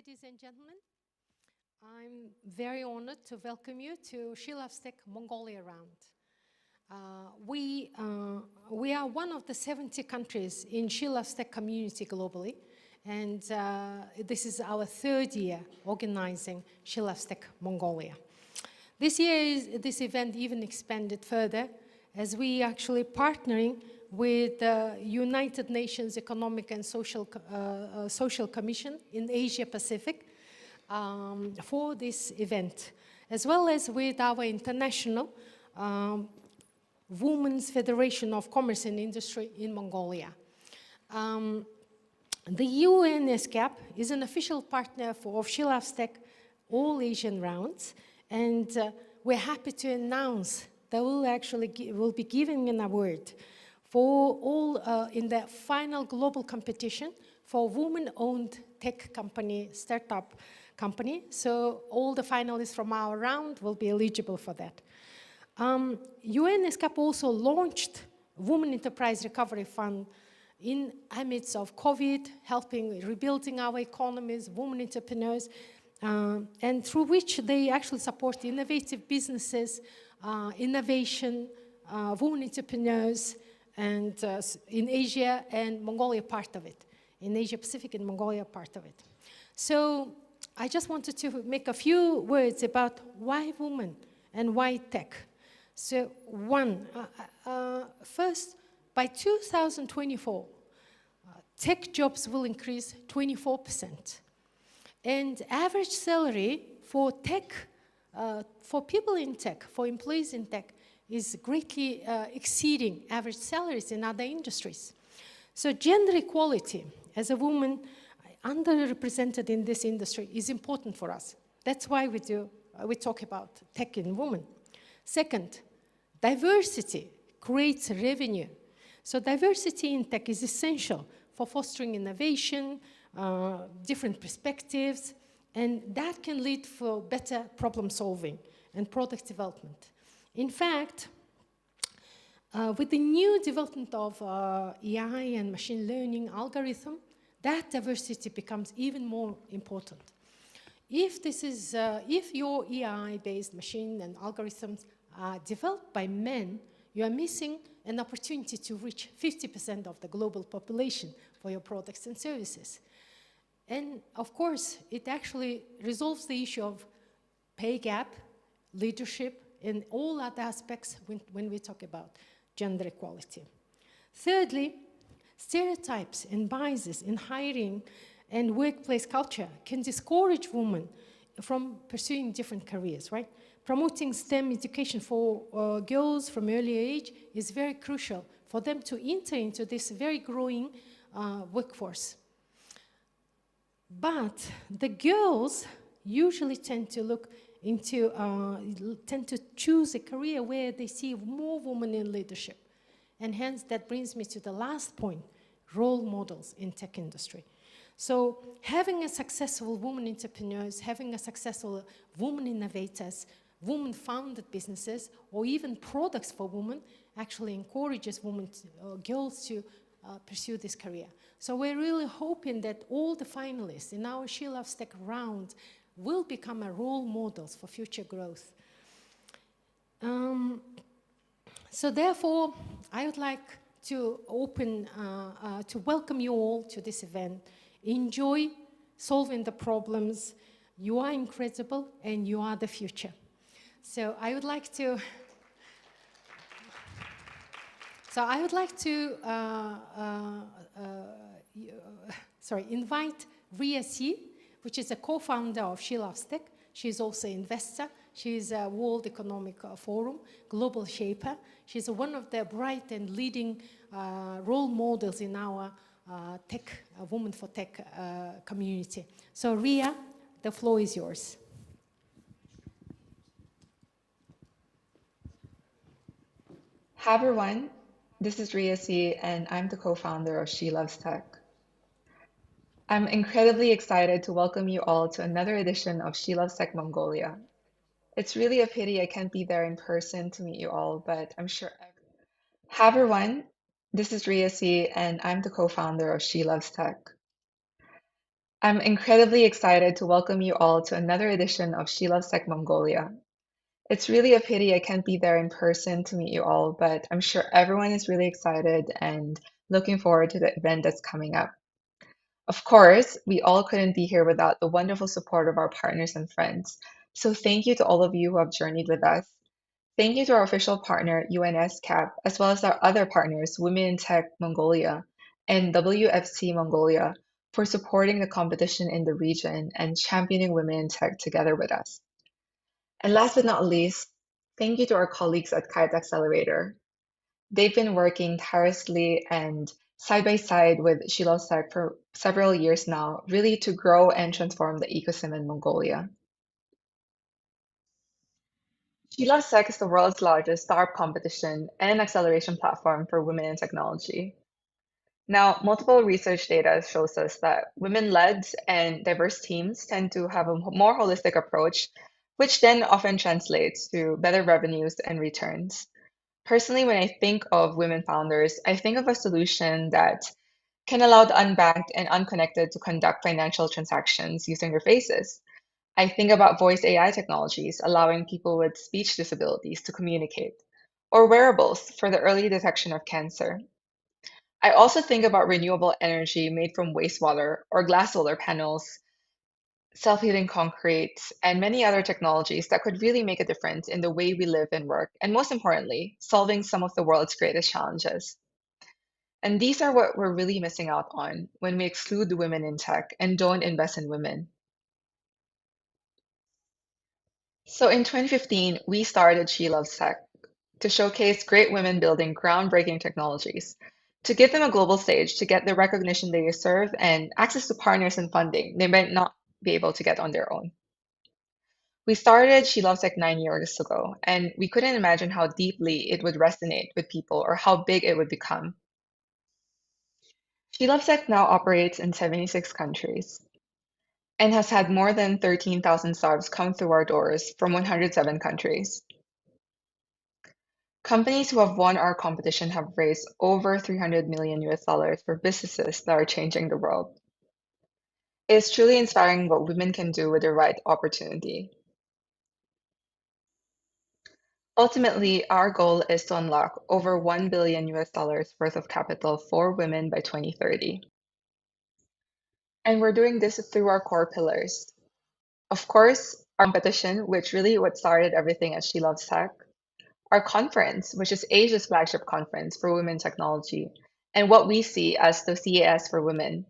ladies and gentlemen. I'm very honored to welcome you to She Loves Tech Mongolia round. We are one of the 70 countries in She Loves Tech community globally, and this is our third year organizing She Loves Tech Mongolia. This year, this event even expanded further as we actually partnering with the United Nations Economic and Social Commission in Asia Pacific for this event, as well as with our international Women's Federation of Commerce and Industry in Mongolia. The UNESCAP is an official partner of She Loves Tech all Asian rounds, and we're happy to announce that we'll be giving an award for all in the final global competition for women-owned tech company, startup company. So all the finalists from our round will be eligible for that. UNESCAP also launched Women Enterprise Recovery Fund in amidst of COVID, helping rebuilding our economies, women entrepreneurs, and through which they actually support innovative businesses, innovation, women entrepreneurs, and in Asia and Mongolia part of it. In Asia Pacific and Mongolia part of it. So I just wanted to make a few words about why women and why tech. So first, by 2024, tech jobs will increase 24%. And average salary for tech, for people in tech, for employees in tech, is greatly exceeding average salaries in other industries. So gender equality, as a woman underrepresented in this industry, is important for us. That's why we talk about tech in women. Second, diversity creates revenue. So diversity in tech is essential for fostering innovation, different perspectives, and that can lead for better problem solving and product development. In fact, with the new development of AI and machine learning algorithm, that diversity becomes even more important. If your AI-based machine and algorithms are developed by men, you are missing an opportunity to reach 50% of the global population for your products and services. And of course, it actually resolves the issue of pay gap, leadership, and all other aspects when we talk about gender equality. Thirdly, stereotypes and biases in hiring and workplace culture can discourage women from pursuing different careers, right? Promoting STEM education for girls from early age is very crucial for them to enter into this very growing workforce. But the girls usually tend to choose a career where they see more women in leadership. And hence, that brings me to the last point, role models in tech industry. So having a successful women entrepreneurs, having a successful women innovators, women-founded businesses, or even products for women actually encourages girls to pursue this career. So we're really hoping that all the finalists in our She Loves Tech round will become a role models for future growth. So therefore, I would like to welcome you all to this event. Enjoy solving the problems. You are incredible and you are the future. So I would like to invite Ria C, which is a co-founder of She Loves Tech. She's also an investor. She's a World Economic Forum, global shaper. She's one of the bright and leading role models in our tech, women for tech community. So Ria, the floor is yours. Hi everyone, this is Ria C, and I'm the co-founder of She Loves Tech. I'm incredibly excited to welcome you all to another edition of She Loves Tech Mongolia. It's really a pity I can't be there in person to meet you all, but I'm sure. Hi everyone, this is Ria C, and I'm the co-founder of She Loves Tech. I'm incredibly excited to welcome you all to another edition of She Loves Tech Mongolia. It's really a pity I can't be there in person to meet you all, but I'm sure everyone is really excited and looking forward to the event that's coming up. Of course, we all couldn't be here without the wonderful support of our partners and friends. So thank you to all of you who have journeyed with us. Thank you to our official partner, UNSCAP, as well as our other partners, Women in Tech Mongolia and WFC Mongolia, for supporting the competition in the region and championing women in tech together with us. And last but not least, thank you to our colleagues at Kite Accelerator. They've been working tirelessly and side by side with Sheila Sec for several years now, really to grow and transform the ecosystem in Mongolia. Sheila Sec is the world's largest startup competition and acceleration platform for women in technology. Now, multiple research data shows us that women-led and diverse teams tend to have a more holistic approach, which then often translates to better revenues and returns. Personally, when I think of women founders, I think of a solution that can allow the unbanked and unconnected to conduct financial transactions using their faces. I think about voice AI technologies, allowing people with speech disabilities to communicate, or wearables for the early detection of cancer. I also think about renewable energy made from wastewater or glass solar panels, self-healing concrete, and many other technologies that could really make a difference in the way we live and work, and most importantly, solving some of the world's greatest challenges. And these are what we're really missing out on when we exclude the women in tech and don't invest in women. So in 2015, we started She Loves Tech to showcase great women building groundbreaking technologies, to give them a global stage to get the recognition they deserve and access to partners and funding they might not be able to get on their own. We started She Loves Tech 9 years ago, and we couldn't imagine how deeply it would resonate with people or how big it would become. She Loves Tech now operates in 76 countries and has had more than 13,000 startups come through our doors from 107 countries. Companies who have won our competition have raised over 300 million US dollars for businesses that are changing the world. It's truly inspiring what women can do with the right opportunity. Ultimately, our goal is to unlock over 1 billion US dollars worth of capital for women by 2030. And we're doing this through our core pillars. Of course, our competition, which really what started everything at She Loves Tech, our conference, which is Asia's flagship conference for women technology, and what we see as the CAS for women,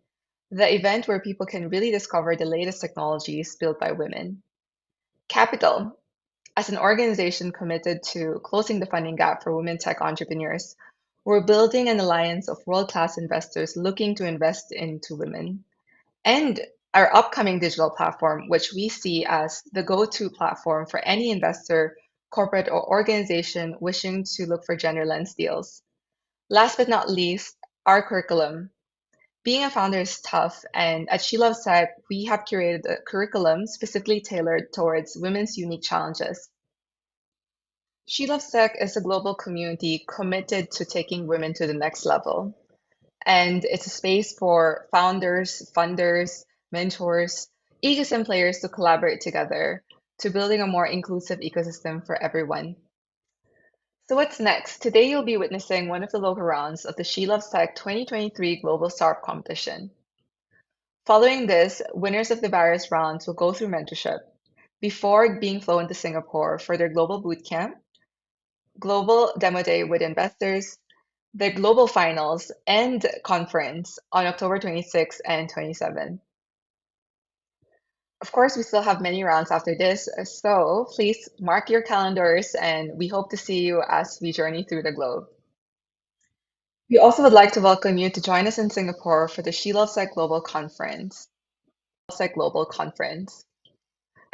the event where people can really discover the latest technologies built by women. Capital, as an organization committed to closing the funding gap for women tech entrepreneurs, we're building an alliance of world-class investors looking to invest into women. And our upcoming digital platform, which we see as the go-to platform for any investor, corporate, or organization wishing to look for gender lens deals. Last but not least, our curriculum. Being a founder is tough, and at She Loves Tech, we have curated a curriculum specifically tailored towards women's unique challenges. She Loves Tech is a global community committed to taking women to the next level. And it's a space for founders, funders, mentors, ecosystem players to collaborate together to building a more inclusive ecosystem for everyone. So what's next? Today you'll be witnessing one of the local rounds of the She Loves Tech 2023 Global Startup Competition. Following this, winners of the various rounds will go through mentorship before being flown to Singapore for their global bootcamp, global demo day with investors, the global finals and conference on October 26 and 27. Of course, we still have many rounds after this, so please mark your calendars and we hope to see you as we journey through the globe. We also would like to welcome you to join us in Singapore for the She Loves Tech Global Conference. Tech Global Conference.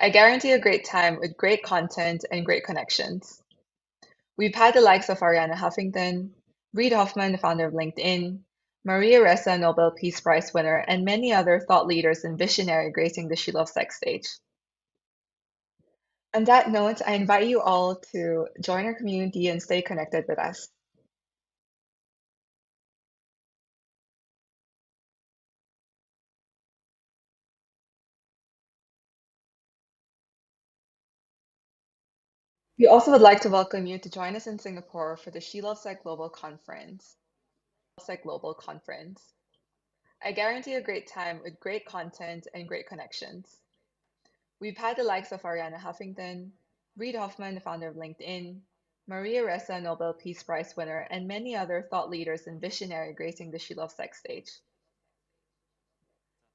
I guarantee a great time with great content and great connections. We've had the likes of Ariana Huffington, Reid Hoffman, the founder of LinkedIn, Maria Ressa, Nobel Peace Prize winner, and many other thought leaders and visionary gracing the She Loves Tech stage. On that note, I invite you all to join our community and stay connected with us. We also would like to welcome you to join us in Singapore for the She Loves Tech Global Conference. I guarantee a great time with great content and great connections. We've had the likes of Ariana Huffington, Reid Hoffman, the founder of LinkedIn, Maria Ressa, Nobel Peace Prize winner, and many other thought leaders and visionary gracing the She Loves Tech stage.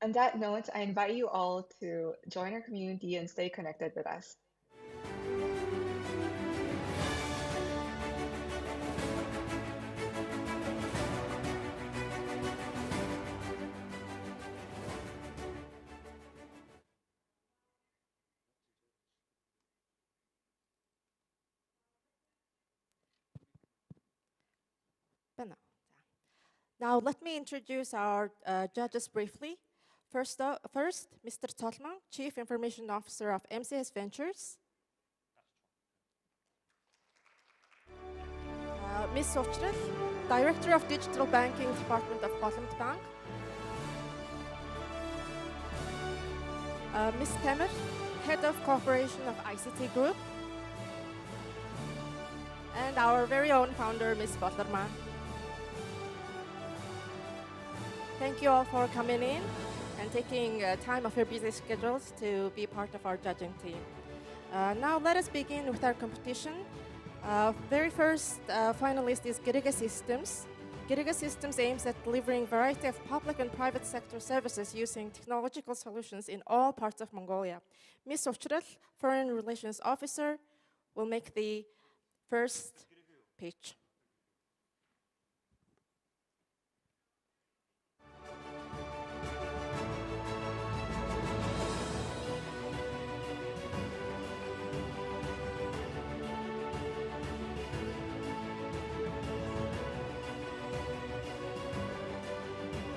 On that note, I invite you all to join our community and stay connected with us. Now, let me introduce our judges briefly. First, Mr. Tolman, Chief Information Officer of MCS Ventures. Ms. Sochret, Director of Digital Banking Department of Bottomed Bank. Ms. Temer, Head of Cooperation of ICT Group. And our very own founder, Ms. Butlerman. Thank you all for coming in and taking time off your busy schedules to be part of our judging team. Now let us begin with our competition. Very first finalist is Giriga Systems. Giriga Systems aims at delivering a variety of public and private sector services using technological solutions in all parts of Mongolia. Ms. Sochret, Foreign Relations Officer, will make the first pitch.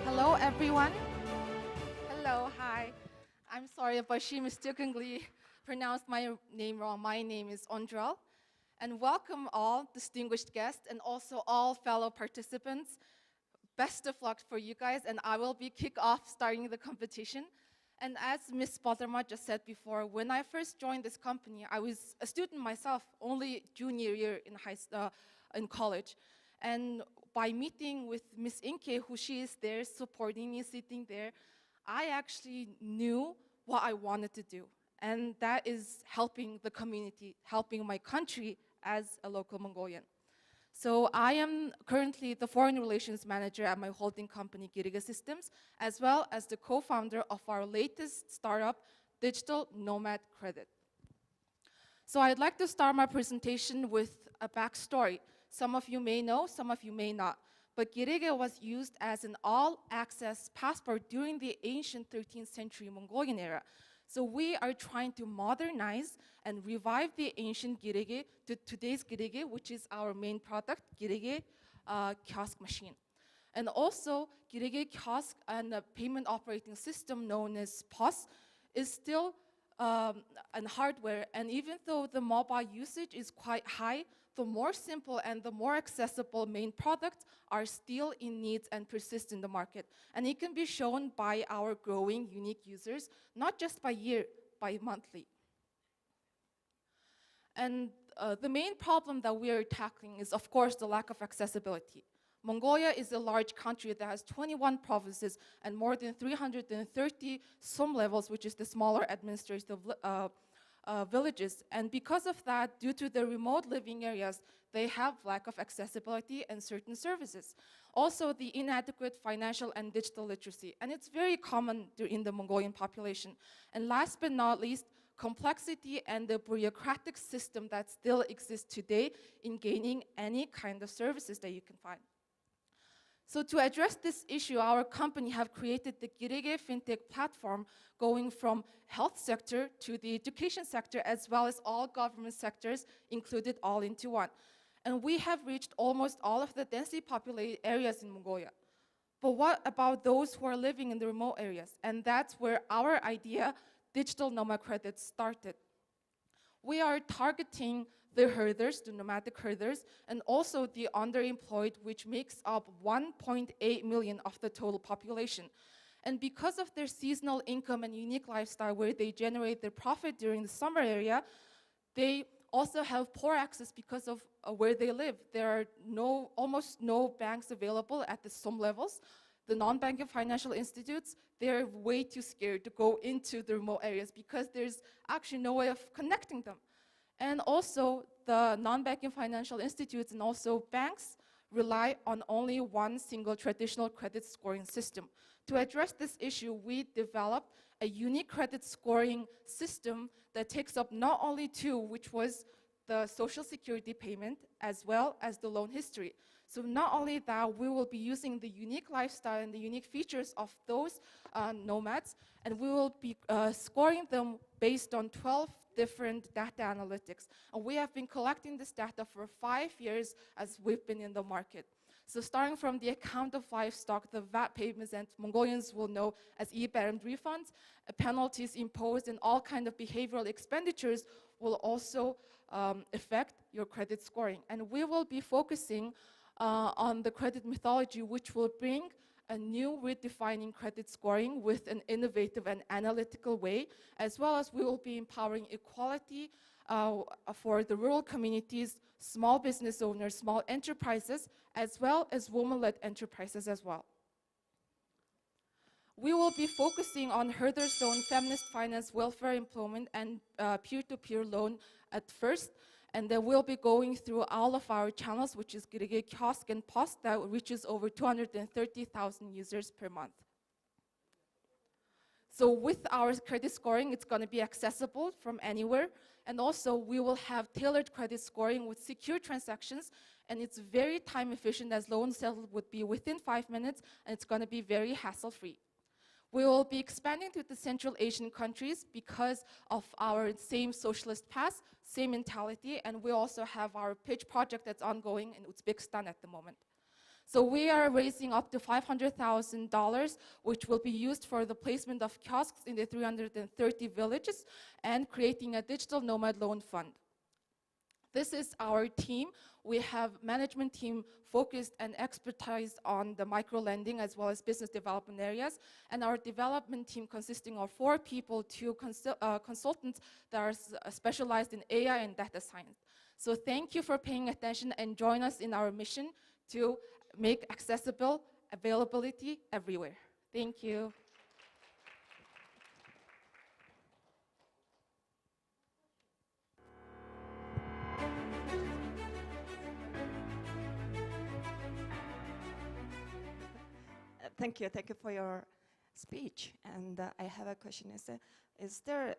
Hello, everyone. Hello, hi. I'm sorry if she mistakenly pronounced my name wrong. My name is Ondrel. And welcome all distinguished guests and also all fellow participants. Best of luck for you guys, and I will be kick off starting the competition. And as Ms. Boderma just said before, when I first joined this company, I was a student myself, only junior year in college. And by meeting with Ms. Inke, who she is there supporting me, sitting there, I actually knew what I wanted to do. And that is helping the community, helping my country as a local Mongolian. So I am currently the Foreign Relations Manager at my holding company, Giriga Systems, as well as the co-founder of our latest startup, Digital Nomad Credit. So I'd like to start my presentation with a backstory. Some of you may know, some of you may not. But Giriga was used as an all-access passport during the ancient 13th century Mongolian era. So we are trying to modernize and revive the ancient Giriga to today's Giriga, which is our main product, Giriga kiosk machine. And also, Giriga kiosk and a payment operating system known as POS is still an hardware. And even though the mobile usage is quite high, the more simple and the more accessible main products are still in need and persist in the market. And it can be shown by our growing unique users, not just by year, by monthly. And the main problem that we are tackling is, of course, the lack of accessibility. Mongolia is a large country that has 21 provinces and more than 330 SOM levels, which is the smaller administrative villages. And because of that, due to the remote living areas, they have lack of accessibility and certain services. Also, the inadequate financial and digital literacy. And it's very common in the Mongolian population. And last but not least, complexity and the bureaucratic system that still exists today in gaining any kind of services that you can find. So to address this issue, our company have created the Giriga FinTech platform going from health sector to the education sector as well as all government sectors included all into one. And we have reached almost all of the densely populated areas in Mongolia. But what about those who are living in the remote areas? And that's where our idea, Digital Nomad Credit, started. We are targeting the herders, the nomadic herders, and also the underemployed, which makes up 1.8 million of the total population. And because of their seasonal income and unique lifestyle where they generate their profit during the summer area, they also have poor access because of where they live. There are almost no banks available at some levels. The non-banking financial institutes, they're way too scared to go into the remote areas because there's actually no way of connecting them. And also, the non-banking financial institutes and also banks rely on only one single traditional credit scoring system. To address this issue, we developed a unique credit scoring system that takes up not only two, which was the social security payment, as well as the loan history. So not only that, we will be using the unique lifestyle and the unique features of those nomads, and we will be scoring them based on 12 different data analytics. And we have been collecting this data for 5 years as we've been in the market. So starting from the account of livestock, the VAT payments, and Mongolians will know as e-barren refunds, penalties imposed, and all kind of behavioral expenditures will also affect your credit scoring. And we will be focusing on the credit methodology, which will bring a new redefining credit scoring with an innovative and analytical way, as well as we will be empowering equality for the rural communities, small business owners, small enterprises, as well as women-led enterprises as well. We will be focusing on herders loan, feminist finance, welfare employment, and peer-to-peer loan at first. And then we'll be going through all of our channels, which is Giri Kiosk and Post, that reaches over 230,000 users per month. So with our credit scoring, it's going to be accessible from anywhere. And also, we will have tailored credit scoring with secure transactions. And it's very time efficient, as loan sale would be within 5 minutes, and it's going to be very hassle-free. We will be expanding to the Central Asian countries because of our same socialist past, same mentality, and we also have our pitch project that's ongoing in Uzbekistan at the moment. So we are raising up to $500,000, which will be used for the placement of kiosks in the 330 villages and creating a digital nomad loan fund. This is our team. We have management team focused and expertise on the micro lending as well as business development areas, and our development team consisting of 4 people, 2 consultants that are specialized in AI and data science. So thank you for paying attention and join us in our mission to make accessible availability everywhere. Thank you. Thank you for your speech. And I have a question. Is there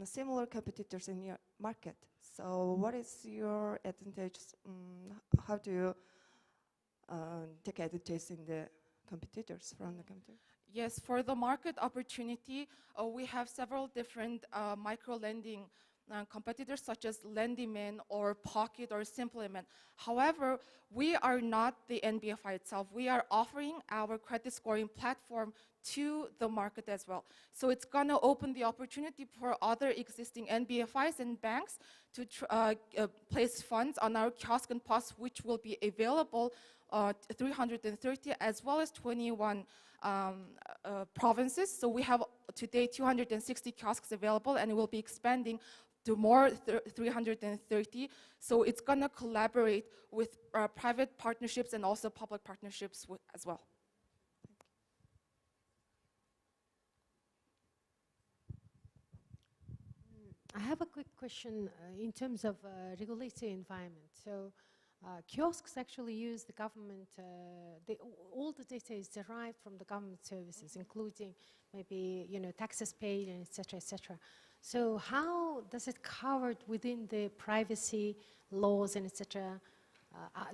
similar competitors in your market? So what is your advantage? How do you take advantage in the competitors from the competitor? Yes, for the market opportunity, we have several different micro-lending competitors such as Lendyman or Pocket or Simplement. However, we are not the NBFI itself. We are offering our credit scoring platform to the market as well. So it's going to open the opportunity for other existing NBFIs and banks to place funds on our kiosk and POS, which will be available 330 as well as 21 provinces. So we have today 260 kiosks available, and it will be expanding to more 330. So it's going to collaborate with private partnerships and also public partnerships as well. I have a quick question in terms of regulatory environment. So kiosks actually use the government, all the data is derived from the government services, including maybe, taxes paid and et cetera, et cetera. So how does it covered within the privacy laws and et cetera?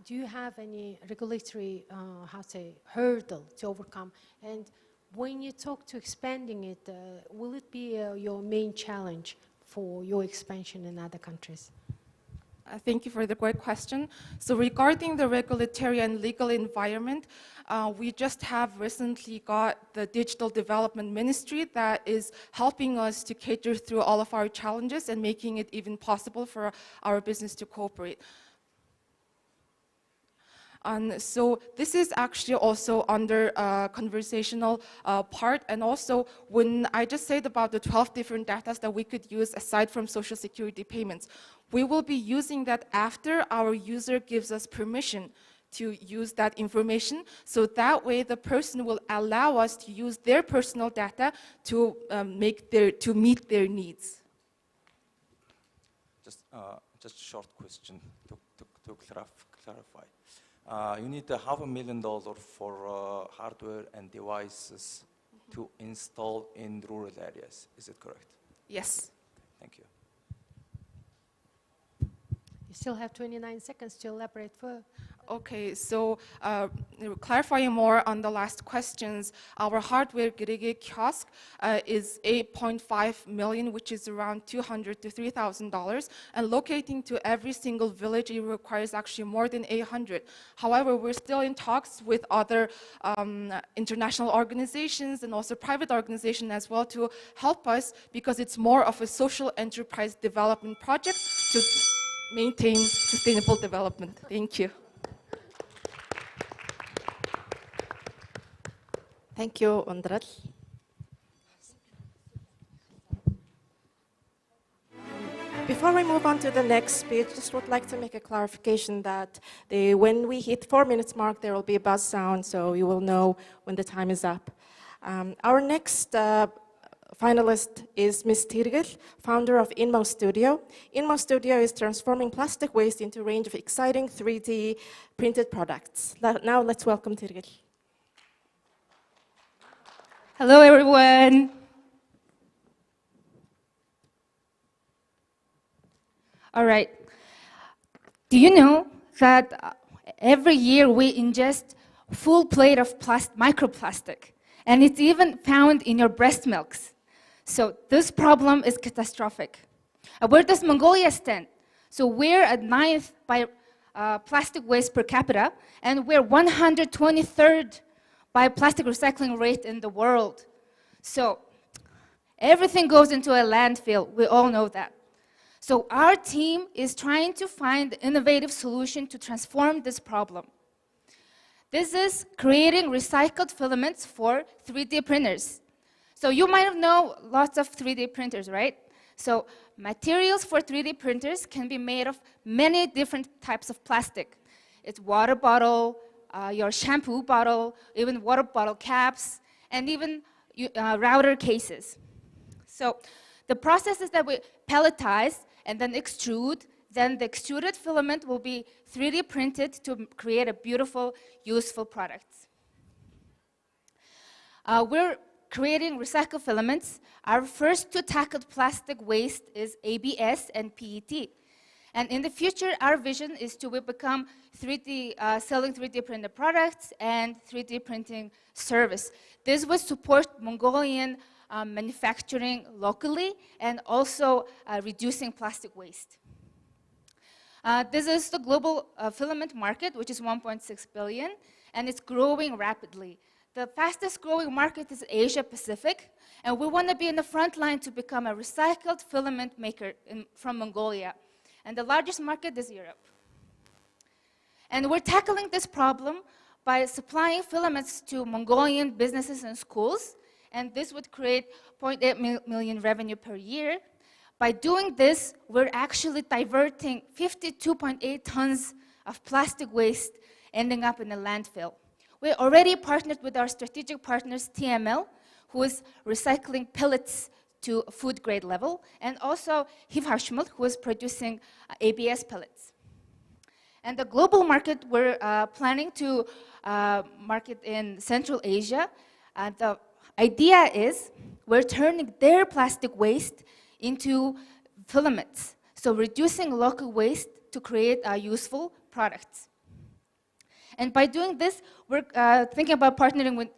Do you have any regulatory, hurdle to overcome? And when you talk to expanding it, will it be your main challenge for your expansion in other countries? Thank you for the great question. So regarding the regulatory and legal environment, we just have recently got the Digital Development Ministry that is helping us to cater through all of our challenges and making it even possible for our business to cooperate. So this is actually also under conversational part, and also when I just said about the 12 different data that we could use aside from social security payments, We will be using that after our user gives us permission to use that information, so that way the person will allow us to use their personal data to meet their needs. Just a short question to clarify. You need $500,000 for hardware and devices to install in rural areas. Is it correct? Yes. Thank you. You still have 29 seconds to elaborate further. Okay, so clarifying more on the last questions, our hardware Girigi kiosk is 8.5 million, which is around $200 to $3,000, and locating to every single village, it requires actually more than 800. However, we're still in talks with other international organizations and also private organizations as well to help us, because it's more of a social enterprise development project to maintain sustainable development. Thank you. Thank you, Ondral. Before we move on to the next speech, just would like to make a clarification that when we hit 4 minutes mark, there will be a buzz sound, so you will know when the time is up. Our next finalist is Ms. Tirgil, founder of Inmo Studio. Inmo Studio is transforming plastic waste into a range of exciting 3D printed products. Now let's welcome Tirgil. Hello, everyone. All right. Do you know that every year we ingest full plate of microplastic, and it's even found in your breast milks? So this problem is catastrophic. Where does Mongolia stand? So we're at 9th by plastic waste per capita, and we're 123rd by plastic recycling rate in the world. So everything goes into a landfill. We all know that. So our team is trying to find an innovative solution to transform this problem. This is creating recycled filaments for 3D printers. So you might know lots of 3D printers, right? So materials for 3D printers can be made of many different types of plastic. It's water bottle, your shampoo bottle, even water bottle caps, and even router cases. So the process is that we pelletize and then extrude. Then the extruded filament will be 3D printed to create a beautiful, useful product. We're creating recycled filaments. Our first two tackled plastic waste is ABS and PET. And in the future, our vision is to become selling 3D printed products and 3D printing service. This would support Mongolian manufacturing locally and also reducing plastic waste. This is the global filament market, which is 1.6 billion, and it's growing rapidly. The fastest growing market is Asia Pacific, and we want to be in the front line to become a recycled filament maker from Mongolia. And the largest market is Europe. And we're tackling this problem by supplying filaments to Mongolian businesses and schools, and this would create 0.8 million revenue per year. By doing this, we're actually diverting 52.8 tons of plastic waste ending up in a landfill. We already partnered with our strategic partners, TML, who is recycling pellets to food grade level, and also Hivharshmul, who is producing ABS pellets. And the global market, we're planning to market in Central Asia. The idea is we're turning their plastic waste into filaments, so reducing local waste to create useful products. And by doing this, we're thinking about partnering with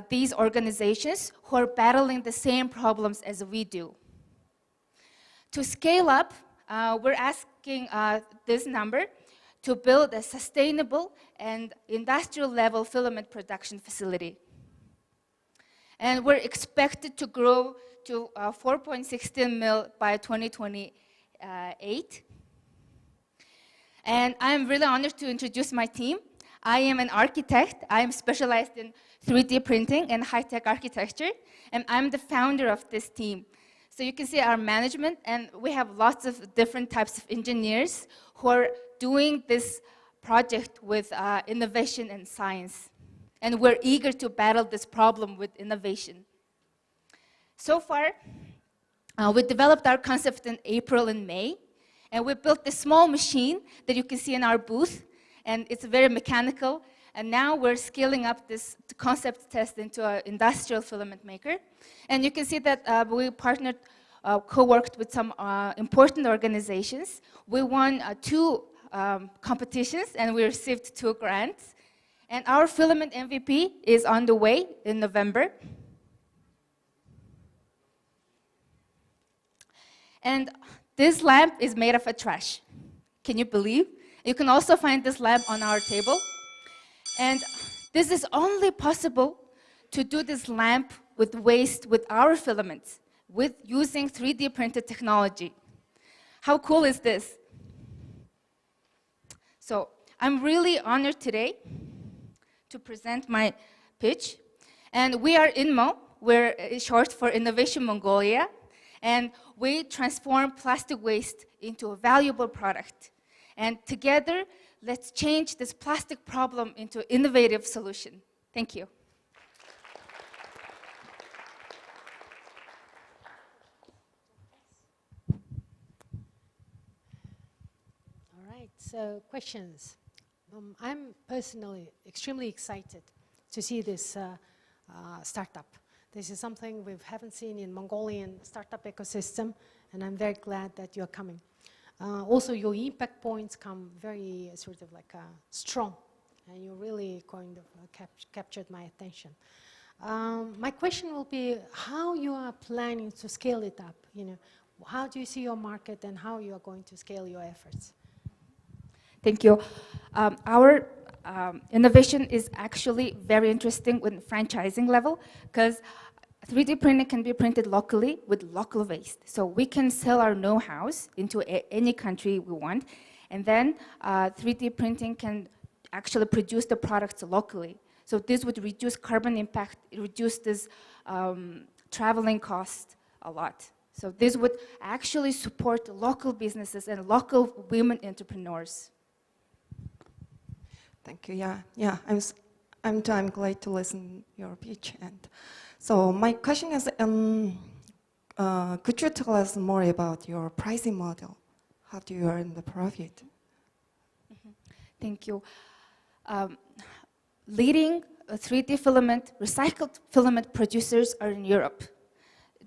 these organizations who are battling the same problems as we do. To scale up, we're asking this number to build a sustainable and industrial level filament production facility. And we're expected to grow to 4.16 mil by 2028. And I'm really honored to introduce my team. I am an architect. I am specialized in 3D printing and high-tech architecture, and I'm the founder of this team. So you can see our management, and we have lots of different types of engineers who are doing this project with innovation and science. And we're eager to battle this problem with innovation. So far, we developed our concept in April and May, and we built this small machine that you can see in our booth, and it's very mechanical. And now we're scaling up this concept test into an industrial filament maker. And you can see that we partnered, co-worked with some important organizations. We won 2 competitions, and we received 2 grants. And our filament MVP is on the way in November. And this lamp is made of a trash. Can you believe? You can also find this lamp on our table. And this is only possible to do this lamp with waste with our filaments, with using 3D printed technology. How cool is this? So I'm really honored today to present my pitch. And we are INMO, we're short for Innovation Mongolia, and we transform plastic waste into a valuable product. And together, let's change this plastic problem into an innovative solution. Thank you. All right, so questions. I'm personally extremely excited to see this startup. This is something we haven't seen in Mongolian startup ecosystem, and I'm very glad that you're coming. Also, your impact points come very sort of like strong, and you really kind of captured my attention. My question will be how you are planning to scale it up. You know, how do you see your market, and how you are going to scale your efforts? Thank you. Our innovation is actually very interesting with franchising level, because 3D printing can be printed locally with local waste. So we can sell our know-hows into any country we want, and then 3D printing can actually produce the products locally. So this would reduce carbon impact, reduce this traveling cost a lot. So this would actually support local businesses and local women entrepreneurs. Thank you. Yeah. I'm glad to listen your pitch. And so my question is, could you tell us more about your pricing model? How do you earn the profit? Thank you. Leading 3D filament, recycled filament producers are in Europe.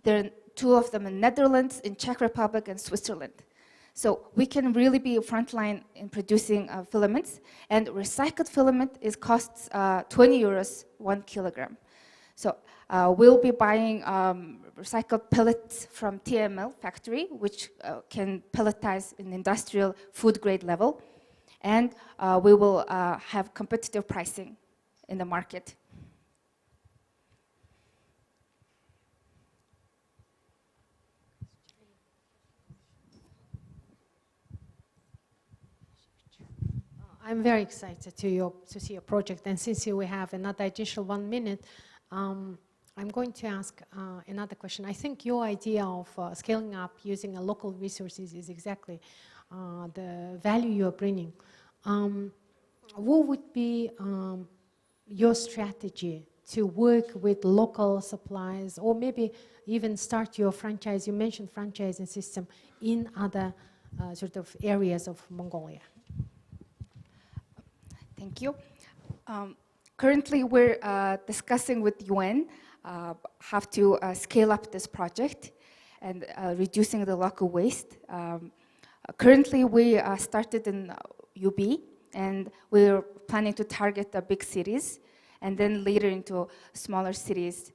There are 2 of them in Netherlands, in Czech Republic, and Switzerland. So we can really be frontline in producing filaments, and recycled filament costs 20 euros 1 kilogram. So we'll be buying recycled pellets from TML factory, which can pelletize in industrial food grade level, and we will have competitive pricing in the market. I'm very excited to see your project, and since we have another additional 1 minute, I'm going to ask another question. I think your idea of scaling up using local resources is exactly the value you're bringing. What would be your strategy to work with local suppliers, or maybe even start your franchise? You mentioned franchising system in other sort of areas of Mongolia. Thank you. Currently, we're discussing with UN how to scale up this project and reducing the local waste. Currently, we started in UB, and we're planning to target the big cities, and then later into smaller cities,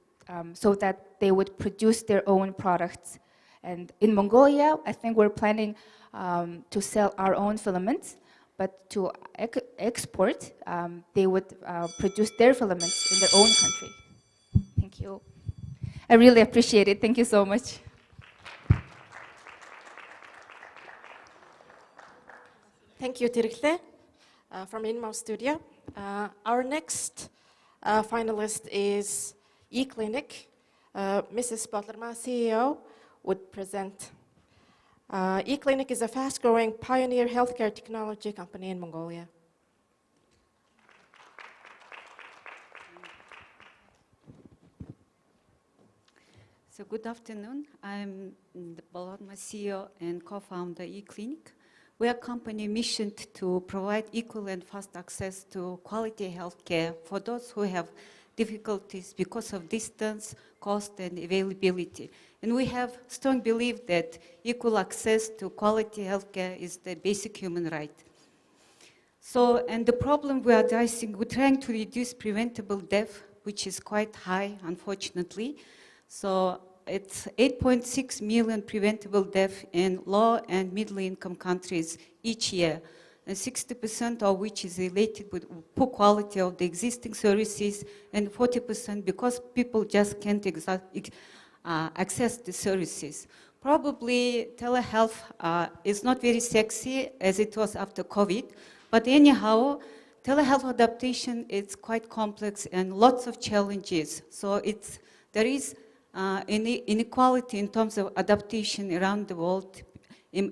so that they would produce their own products. And in Mongolia, I think we're planning to sell our own filaments, but to export, they would produce their filaments in their own country. Thank you. I really appreciate it. Thank you so much. Thank you, Tirkle, from INMO Studio. Our next finalist is eClinic. Mrs. Butlerma, CEO, would present. eClinic is a fast-growing pioneer healthcare technology company in Mongolia. So good afternoon. I'm the Balodma CEO and co-founder eClinic. We are a company missioned to provide equal and fast access to quality healthcare for those who have difficulties because of distance, cost, and availability. And we have strong belief that equal access to quality healthcare is the basic human right. So, and the problem we are addressing, we're trying to reduce preventable death, which is quite high, unfortunately. So it's 8.6 million preventable deaths in low and middle income countries each year, and 60% of which is related with poor quality of the existing services, and 40% because people just can't access the services. Probably telehealth is not very sexy as it was after COVID, but anyhow, telehealth adaptation is quite complex and lots of challenges. So there is inequality in terms of adaptation around the world,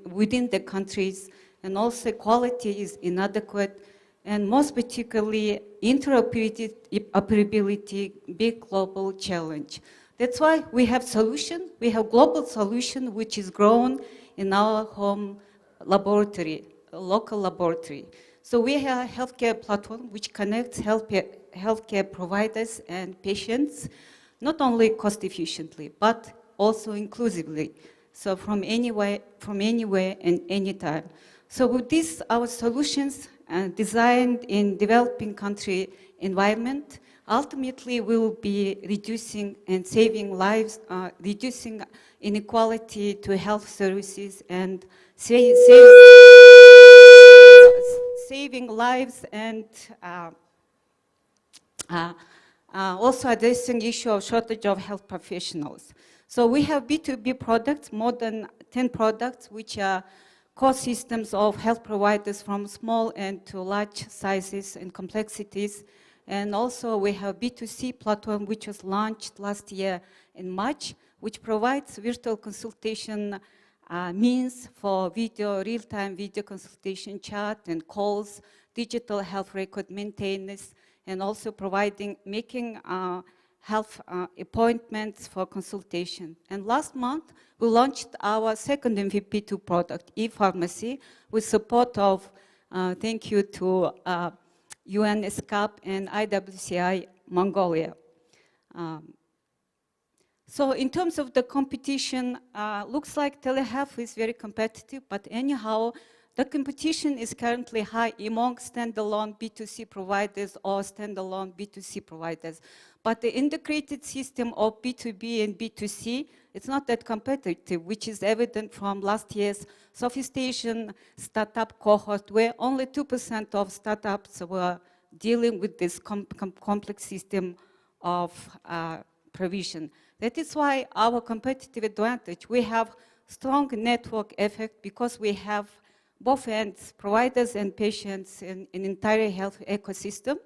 within the countries, and also quality is inadequate, and most particularly interoperability, big global challenge. That's why we have solution. We have global solution which is grown in our home laboratory, local laboratory. So we have a healthcare platform which connects healthcare providers and patients, not only cost efficiently, but also inclusively. So from anywhere and anytime. So with this, our solutions designed in developing country environment, ultimately will be reducing and saving lives, reducing inequality to health services and saving lives and also addressing issue of shortage of health professionals. So we have B2B products, more than 10 products, which are core systems of health providers from small and to large sizes and complexities. And also we have B2C platform, which was launched last year in March, which provides virtual consultation means for video, real-time video consultation, chat and calls, digital health record maintenance, and also making health appointments for consultation. And last month, we launched our second MVP2 product, e-pharmacy, with support of, thank you to UNSCAP and IWCI Mongolia. So in terms of the competition, looks like telehealth is very competitive, but anyhow, the competition is currently high among standalone B2C providers or standalone B2C providers. But the integrated system of B2B and B2C, it's not that competitive, which is evident from last year's Southeast Asian startup cohort, where only 2% of startups were dealing with this complex system of provision. That is why our competitive advantage, we have strong network effect because we have both ends, providers and patients in an entire health ecosystem.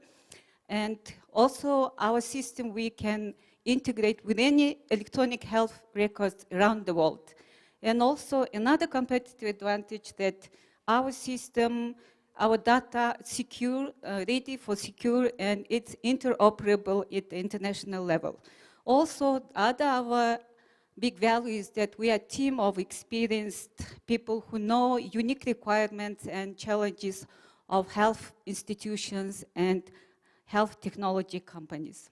And also our system, we can integrate with any electronic health records around the world. And also another competitive advantage that our system, our data secure, ready for secure, and it's interoperable at the international level. Also, our big value is that we are a team of experienced people who know unique requirements and challenges of health institutions and health technology companies.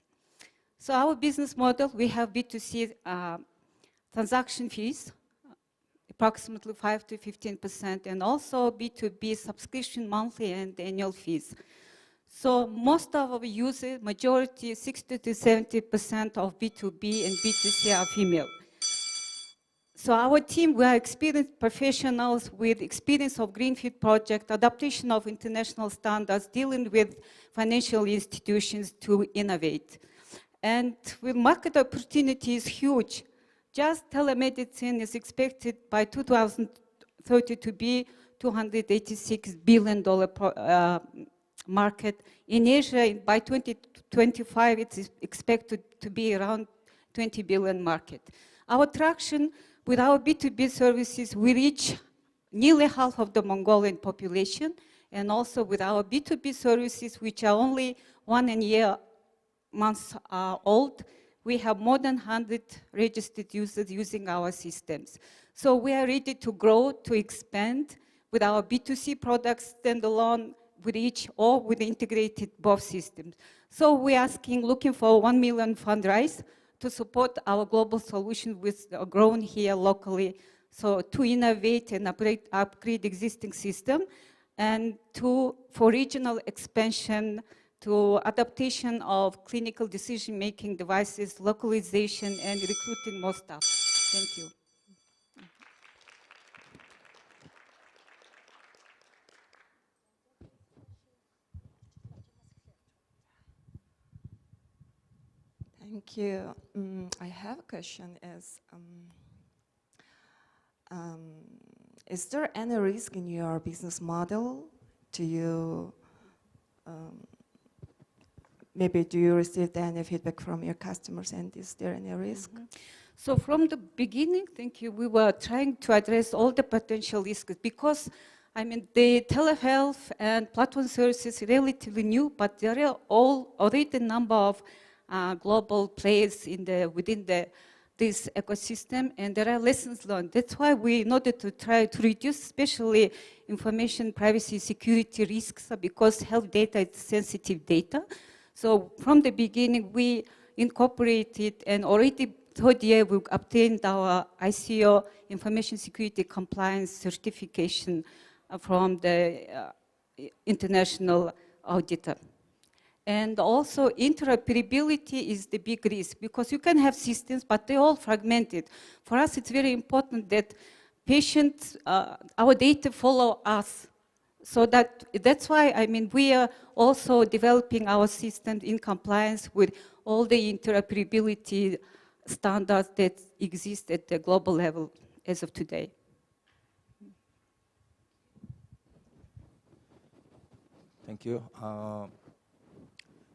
So our business model, we have B2C transaction fees, approximately 5 to 15%, and also B2B subscription monthly and annual fees. So most of our users, majority, 60 to 70% of B2B and B2C are female. So our team, we are experienced professionals with experience of greenfield project, adaptation of international standards, dealing with financial institutions to innovate. And the market opportunity is huge. Just telemedicine is expected by 2030 to be $286 billion market. In Asia, by 2025, it's expected to be around 20 billion market. Our traction, With our B2B services, we reach nearly half of the Mongolian population, and also with our B2B services, which are only 1 year months old, we have more than 100 registered users using our systems. So we are ready to grow, to expand with our B2C products standalone with each or with integrated both systems. So we're looking for 1 million fundraise to support our global solution with grown here locally. So to innovate and upgrade existing system, and for regional expansion, to adaptation of clinical decision-making devices, localization, and recruiting more staff. Thank you. Thank you. I have a question. Is there any risk in your business model? Do you maybe do you receive any feedback from your customers, and is there any risk? So from the beginning, thank you, we were trying to address all the potential risks because, I mean, the telehealth and platform services are relatively new, but there are already a number of global players within this ecosystem, and there are lessons learned. That's why we, in order to try to reduce especially information privacy security risks, because health data is sensitive data. So from the beginning, we incorporated, and already third year we obtained our ICO information security compliance certification from the international auditor. And also interoperability is the big risk because you can have systems, but they're all fragmented. For us, it's very important that patients, our data follow us. So that's why, I mean, we are also developing our systems in compliance with all the interoperability standards that exist at the global level as of today. Thank you.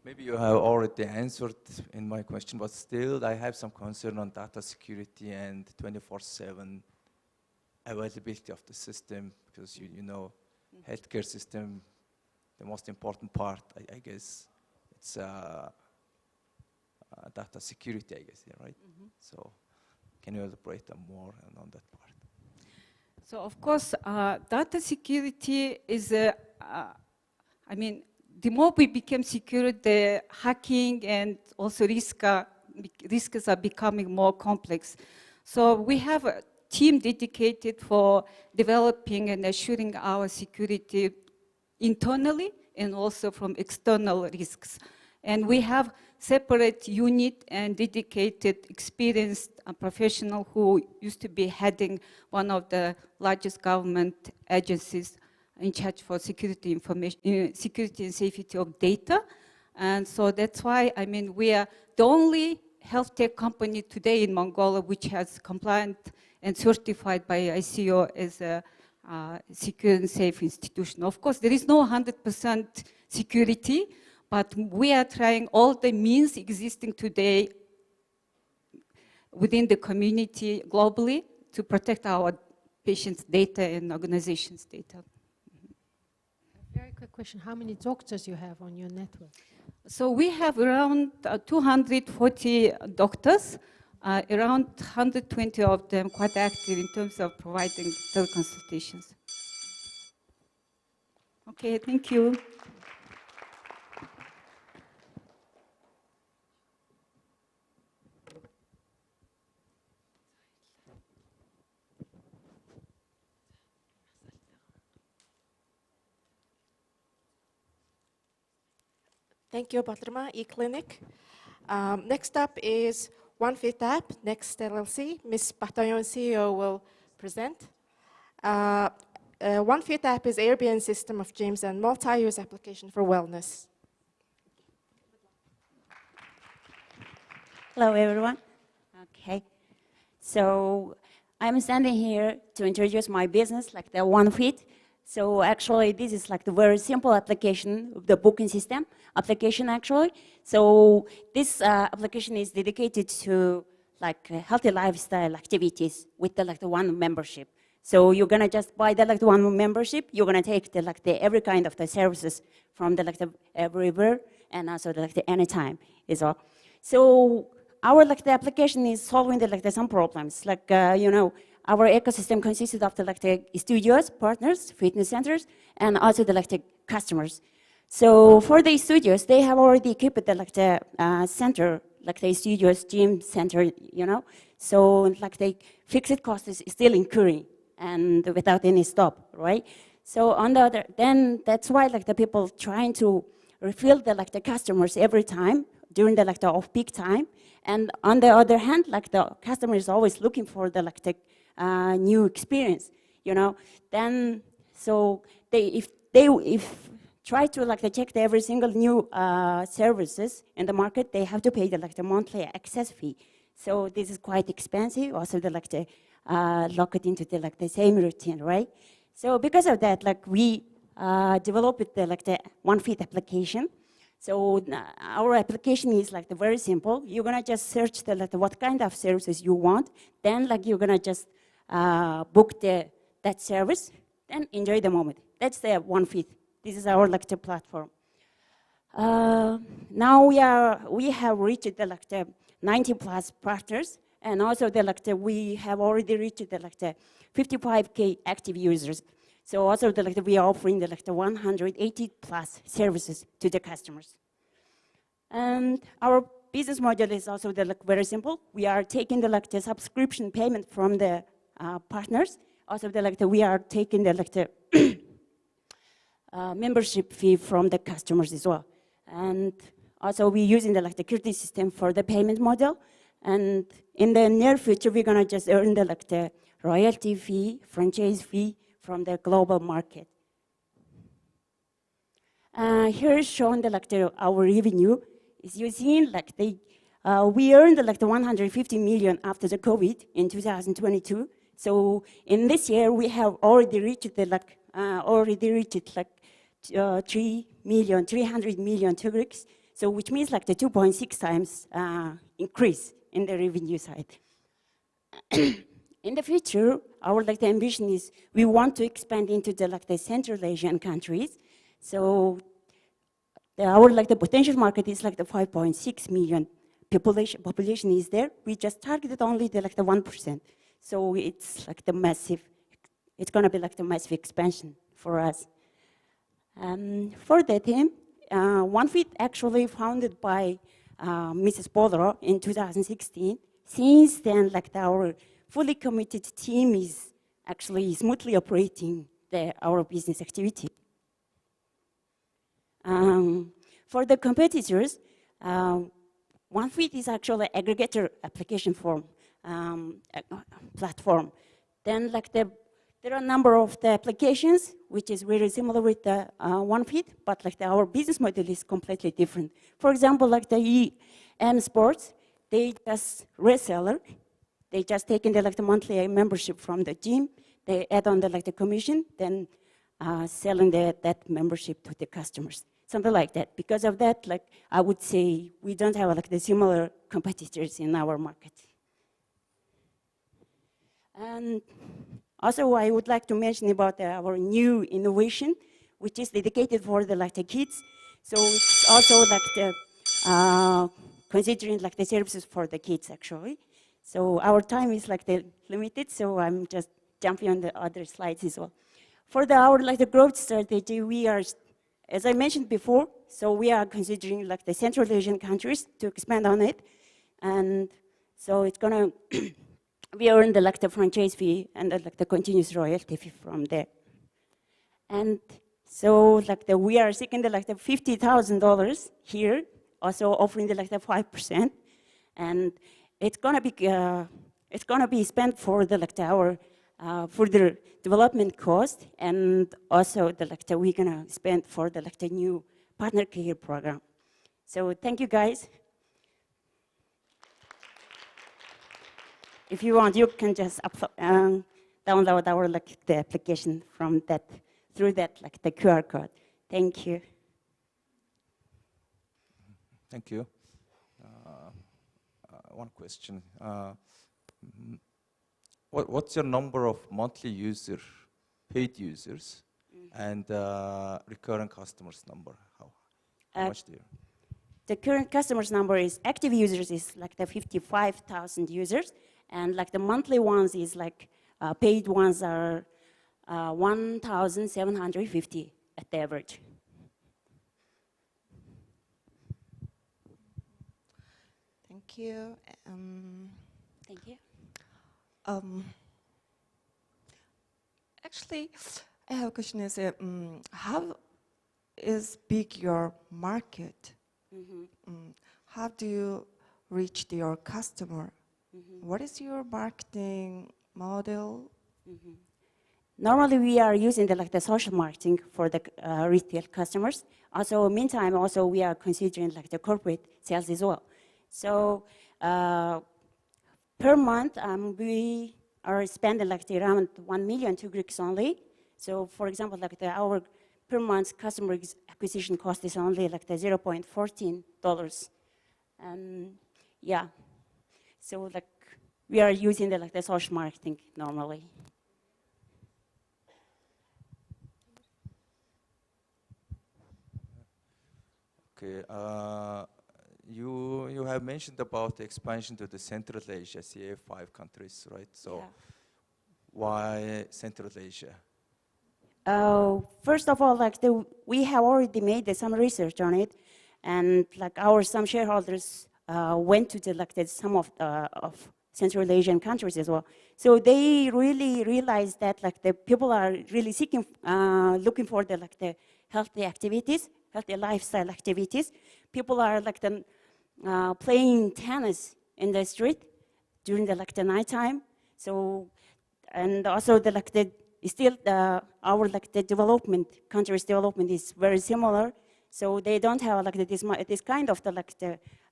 Maybe you have already answered in my question, but still I have some concern on data security and 24/7 availability of the system, because you know, healthcare system, the most important part, I guess, it's data security, I guess, yeah, right? So can you elaborate more on that part? So of course, data security is, I mean, the more we become secure, the hacking and also risks are becoming more complex. So we have a team dedicated for developing and assuring our security internally and also from external risks. And we have separate unit and dedicated experienced professional who used to be heading one of the largest government agencies in charge for security information, security and safety of data. And so that's why, I mean, we are the only health tech company today in Mongolia which has compliant and certified by ICO as a secure and safe institution. Of course, there is no 100% security, but we are trying all the means existing today within the community globally to protect our patients' data and organizations' data. Very quick question. How many doctors you have on your network? So we have around 240 doctors, around 120 of them quite active in terms of providing teleconsultations. Okay, thank you. Thank you, Batrama, eClinic. Next up is OneFit App, Next LLC. Ms. Bataillon, CEO, will present. OneFit App is Airbnb system of gyms and multi-use application for wellness. Hello, everyone. Okay, so I'm standing here to introduce my business, like the OneFit. So actually, this is like the very simple application of the booking system application, actually. So this application is dedicated to like healthy lifestyle activities with the like the one membership. So you're gonna just buy the like the one membership. You're gonna take the like the every kind of the services from the like the everywhere and also the, like the anytime is all. So our like the application is solving the like the some problems. Like you know, our ecosystem consisted of the like the studios, partners, fitness centers, and also the like the customers. So for the studios, they have already equipped the like the center, like the studios, gym center, you know. So like the fixed cost is still incurring and without any stop, right? So on the other, then that's why like the people trying to refill the like the customers every time during the like the off-peak time. And on the other hand, like the customer is always looking for the like the new experience, you know. Then so if try to like they check every single new services in the market, they have to pay the like the monthly access fee. So this is quite expensive. Also, the like the lock it into the like the same routine, right? So because of that, like we developed the like the OneFeed application. So our application is like the very simple. You're gonna just search the like what kind of services you want. Then like you're gonna just book that service. Then enjoy the moment. That's the OneFeed. This is our like the platform. Now we have reached the like the 90 plus partners, and also the like the we have already reached the like the 55K active users. So also the like the, we are offering the like the 180 plus services to the customers. And our business model is also the like very simple. We are taking the like the subscription payment from the partners. Also the like the we are taking the like the membership fee from the customers as well. And also we're using the like the security system for the payment model. And in the near future, we're gonna just earn the like the royalty fee, franchise fee from the global market. Here is shown the like the, our revenue. Is you seen like we earned like the 150 million after the COVID in 2022. So in this year, we have already reached the like 300 million Turks. So which means like the 2.6 times increase in the revenue side. In the future, our like the ambition is we want to expand into the like the Central Asian countries. So our like the potential market is like the 5.6 million population is there. We just targeted only the like the 1%. So it's like the massive. It's gonna be like the massive expansion for us. For the team, OneFeed actually founded by Mrs. Podro in 2016. Since then, like our fully committed team is actually smoothly operating our business activity. For the competitors, OneFeed is actually an aggregator application form platform. Then, like there are a number of the applications which is very similar with the OneFeed, but like our business model is completely different. For example, like the EM Sports, they just reseller. They just take in the like the monthly membership from the gym. They add on the like the commission, then selling that membership to the customers, something like that. Because of that, like I would say, we don't have like the similar competitors in our market. And also, I would like to mention about our new innovation, which is dedicated for the like the kids. So it's also like the considering like the services for the kids actually. So our time is like the limited, so I'm just jumping on the other slides as well. For our like the growth strategy, we are, as I mentioned before, so we are considering like the Central Asian countries to expand on it, and so it's gonna we earn the like the franchise fee and the, like the continuous royalty fee from there. And so like we are seeking the like the $50,000 here, also offering the like the 5%, and it's gonna be spent for the like our further development cost, and also the like we're gonna spend for the like the new partner care program. So thank you guys. If you want, you can just download our like the application from that through that like the QR code. Thank you. Thank you. one question. What's your number of monthly paid users, and recurring customers number? How much do you? The current customers number is active users is like the 55,000 users, and like the monthly ones is like paid ones are 1,750 at the average. Thank you. Thank you. Actually, I have a question. How is big your market? How do you reach your customer? What is your marketing model? Normally, we are using the social marketing for the retail customers. Also, meantime, also we are considering like the corporate sales as well. So per month, we are spending like around 1 million to Greeks only. So, for example, like our per month customer acquisition cost is only like the $0.14. Yeah. So like we are using the social marketing normally. Okay. You have mentioned about the expansion to the Central Asia, CA5 countries, right? So why Central Asia? First of all, like we have already made some research on it, and like some shareholders went to some of Central Asian countries as well. So they really realized that like the people are really looking for the healthy activities, healthy lifestyle activities. People are like playing tennis in the street during the nighttime. So, and also our development countries' development is very similar. So they don't have this kind of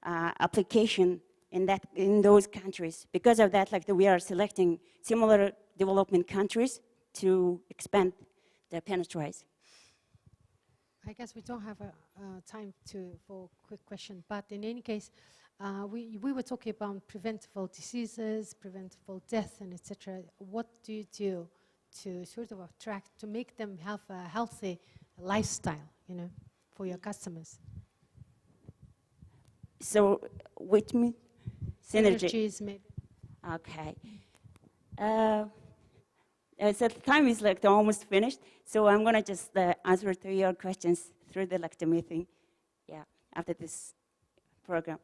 application in those countries. Because of that, we are selecting similar development countries to expand the penetration. I guess we don't have time for a quick question, but in any case, we were talking about preventable diseases, preventable death, and etc. What do you do to sort of attract, to make them have a healthy lifestyle, for your customers? So, which means synergy. Synergies, maybe. Okay. So the time is almost finished. So I'm gonna just answer to your questions through the meeting. Yeah, after this program.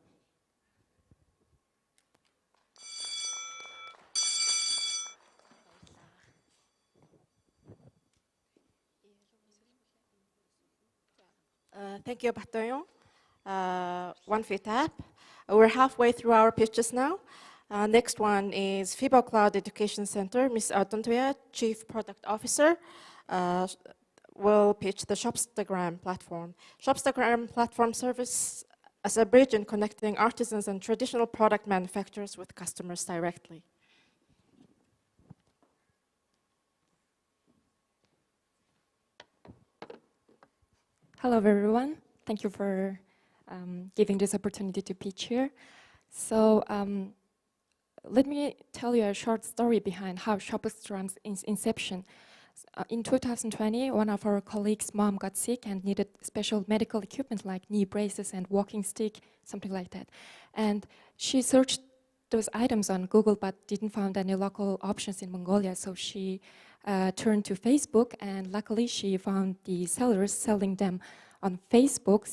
Thank you, Batoyon. One feet up. We're halfway through our pitches now. Next one is FIBO Cloud Education Center. Ms. Adontoya, Chief Product Officer, will pitch the Shopstagram platform. Shopstagram platform serves as a bridge in connecting artisans and traditional product manufacturers with customers directly. Hello, everyone. Thank you for giving this opportunity to pitch here. So let me tell you a short story behind how Shopstagram's inception. In 2020, one of our colleagues' mom got sick and needed special medical equipment like knee braces and walking stick, something like that. And she searched those items on Google but didn't find any local options in Mongolia, so she turned to Facebook, and luckily she found the sellers selling them on Facebook.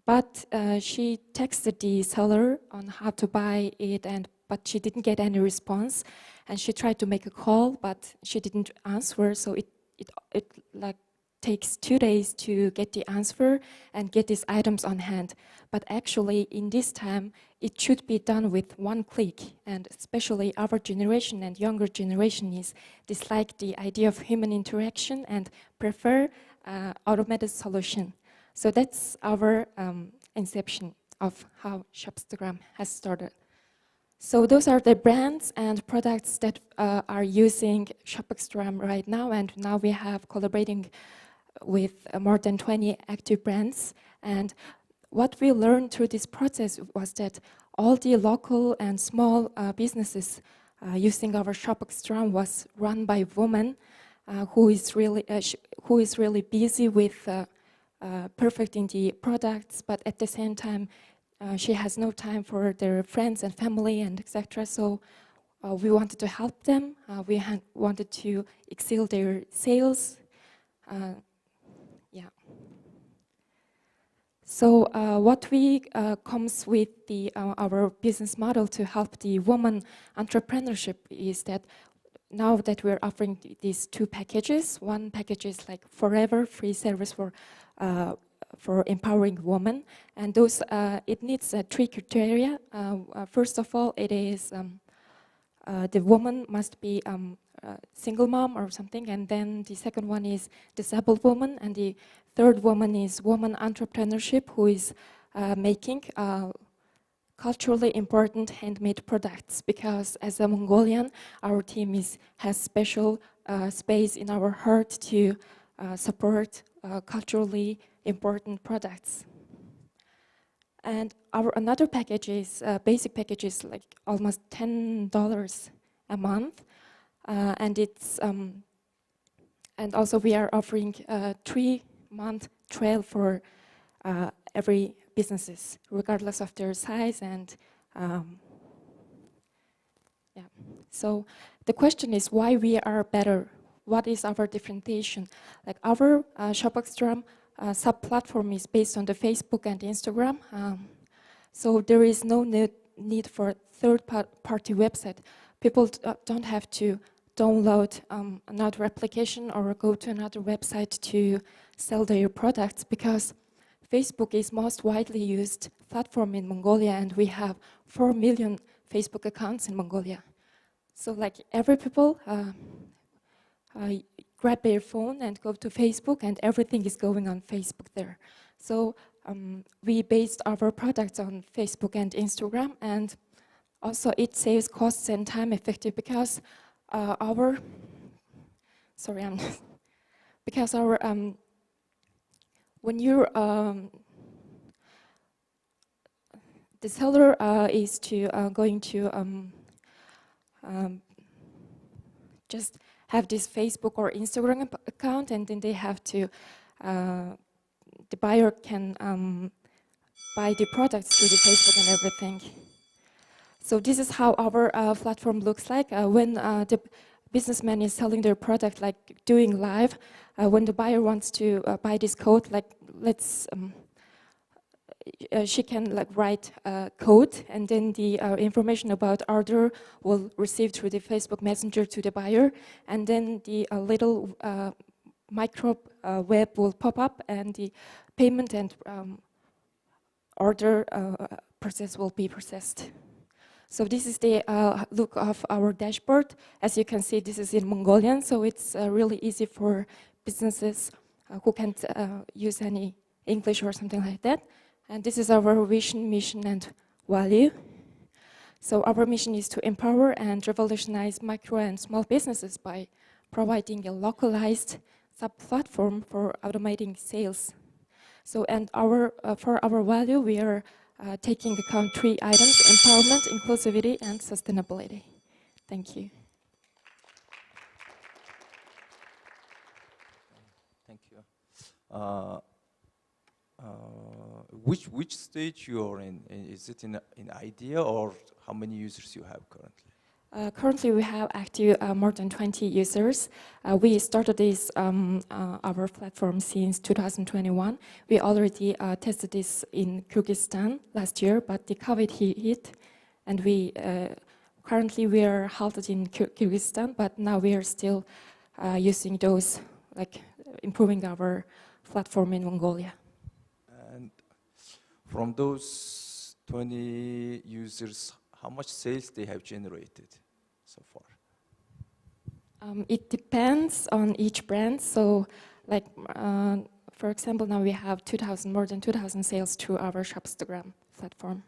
But she texted the seller on how to buy it, but she didn't get any response. And she tried to make a call, but she didn't answer. So it takes 2 days to get the answer and get these items on hand. But actually, in this time, it should be done with one click. And especially our generation and younger generation dislike the idea of human interaction and prefer automated solution. So that's our inception of how Shopstagram has started. So those are the brands and products that are using Shopstagram right now, and now we have collaborating with more than 20 active brands. And what we learned through this process was that all the local and small businesses using our shop extra was run by women who is really busy with perfecting the products, but at the same time she has no time for their friends and family and etc. So we wanted to help them. We wanted to excel their sales. Yeah. So what we comes with our business model to help the woman entrepreneurship is that now that we're offering these two packages, one package is like forever free service for empowering women, and those it needs three criteria. First of all, it is the woman must be a single mom or something, and then the second one is disabled woman, and the third woman is woman entrepreneurship who is making culturally important handmade products, because as a Mongolian, our team has special space in our heart to support culturally important products. And our another package is basic package is like almost $10 a month, and it's and also we are offering a 3-month trial for every businesses, regardless of their size. And yeah, so the question is why we are better. What is our differentiation? Like our ShopExtra sub-platform is based on the Facebook and Instagram. So there is no need for third-party website. People don't have to download another application or go to another website to sell their products, because Facebook is most widely used platform in Mongolia, and we have 4 million Facebook accounts in Mongolia. So like every people grab their phone and go to Facebook, and everything is going on Facebook there. So we based our products on Facebook and Instagram, and also it saves costs and time effective, because when you're the seller is going to just have this Facebook or Instagram account, and then they have to the buyer can buy the products through the Facebook and everything. So this is how our platform looks like when the businessman is selling their product, like doing live. When the buyer wants to buy this coat, like let's she can like write a code, and then the information about order will receive through the Facebook Messenger to the buyer, and then the little micro web will pop up, and the payment and order process will be processed. So this is the look of our dashboard. As you can see, this is in Mongolian, so it's really easy for businesses who can't use any English or something like that. And this is our vision, mission, and value. So our mission is to empower and revolutionize micro and small businesses by providing a localized sub-platform for automating sales. So, and for our value, we are taking account 3 items: empowerment, inclusivity, and sustainability. Thank you. Thank you. Which stage you are in? Is it in idea, or how many users you have currently? Currently, we have active more than 20 users. We started this our platform since 2021. We already tested this in Kyrgyzstan last year, but the COVID hit, and we currently we are halted in Kyrgyzstan, but now we are still using those, like improving our platform in Mongolia. And from those 20 users, how much sales they have generated so far? It depends on each brand. So, like for example, now we have more than 2,000 sales through our Shopstagram platform,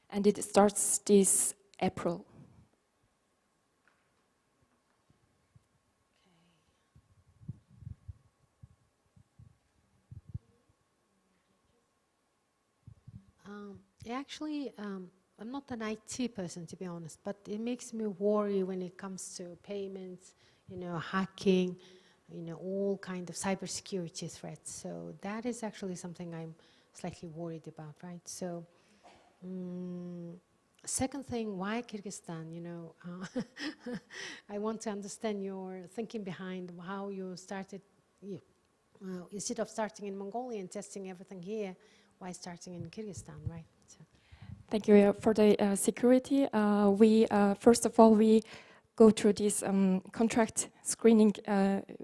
and it starts this April. Actually, I'm not an IT person, to be honest, but it makes me worry when it comes to payments, hacking, all kind of cybersecurity threats. So that is actually something I'm slightly worried about, right? So, second thing, why Kyrgyzstan? I want to understand your thinking behind how you started. Instead of starting in Mongolia and testing everything here, why starting in Kyrgyzstan, right? So. Thank you for the security. First of all, we go through this contract screening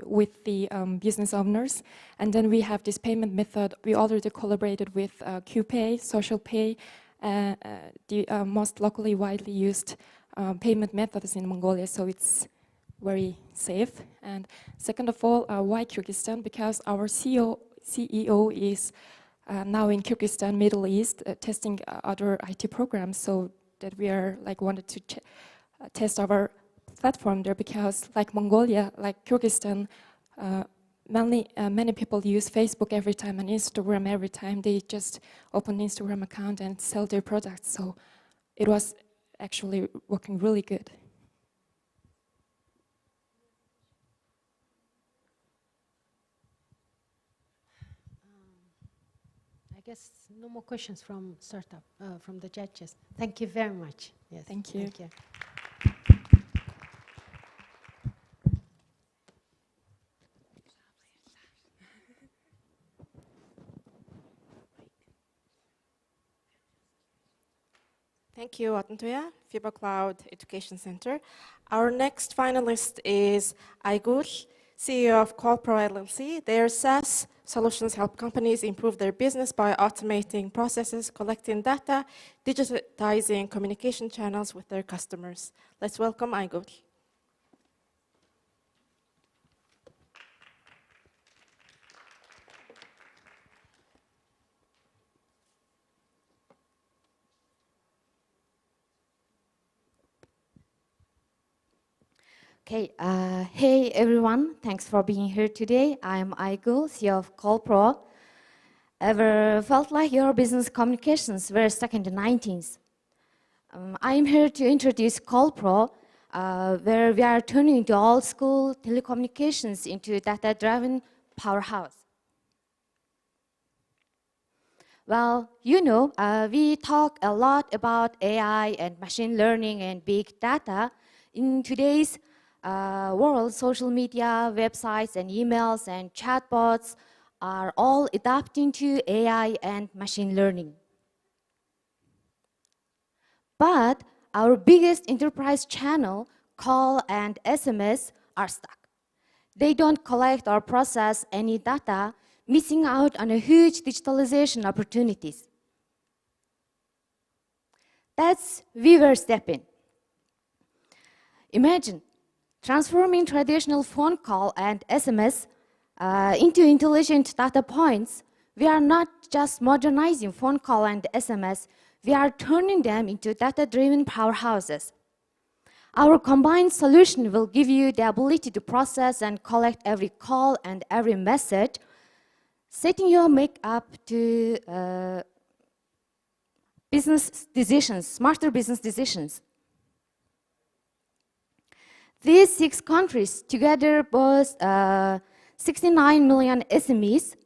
with the business owners, and then we have this payment method. We already collaborated with QPay, Social Pay, the most locally widely used payment methods in Mongolia, so it's very safe. And second of all, why Kyrgyzstan? Because our CEO is now in Kyrgyzstan, Middle East, testing other IT programs, so that we are wanted to test our platform there, because like Mongolia, like Kyrgyzstan, many people use Facebook every time and Instagram every time. They just open an Instagram account and sell their products, so it was actually working really good. I guess no more questions from from the judges. Thank you very much. Yes. Thank you. Thank you. Thank you, Atantoya, FIBA Cloud Education Center. Our next finalist is Aygul, CEO of CallPro LLC. Their SaaS solutions help companies improve their business by automating processes, collecting data, digitizing communication channels with their customers. Let's welcome Aygul. Okay, hey everyone, thanks for being here today. I'm Aygul, CEO of CallPro. Ever felt like your business communications were stuck in the 90s? I'm here to introduce CallPro, where we are turning the old school telecommunications into a data-driven powerhouse. Well, we talk a lot about AI and machine learning and big data. In today's world, social media, websites, and emails, and chatbots are all adapting to AI and machine learning. But our biggest enterprise channel, call and SMS, are stuck. They don't collect or process any data, missing out on a huge digitalization opportunities. That's we were stepping. Imagine transforming traditional phone call and SMS into intelligent data points. We are not just modernizing phone call and SMS, we are turning them into data-driven powerhouses. Our combined solution will give you the ability to process and collect every call and every message, setting your makeup to business decisions, smarter business decisions. These 6 countries together boast 69 million SMEs.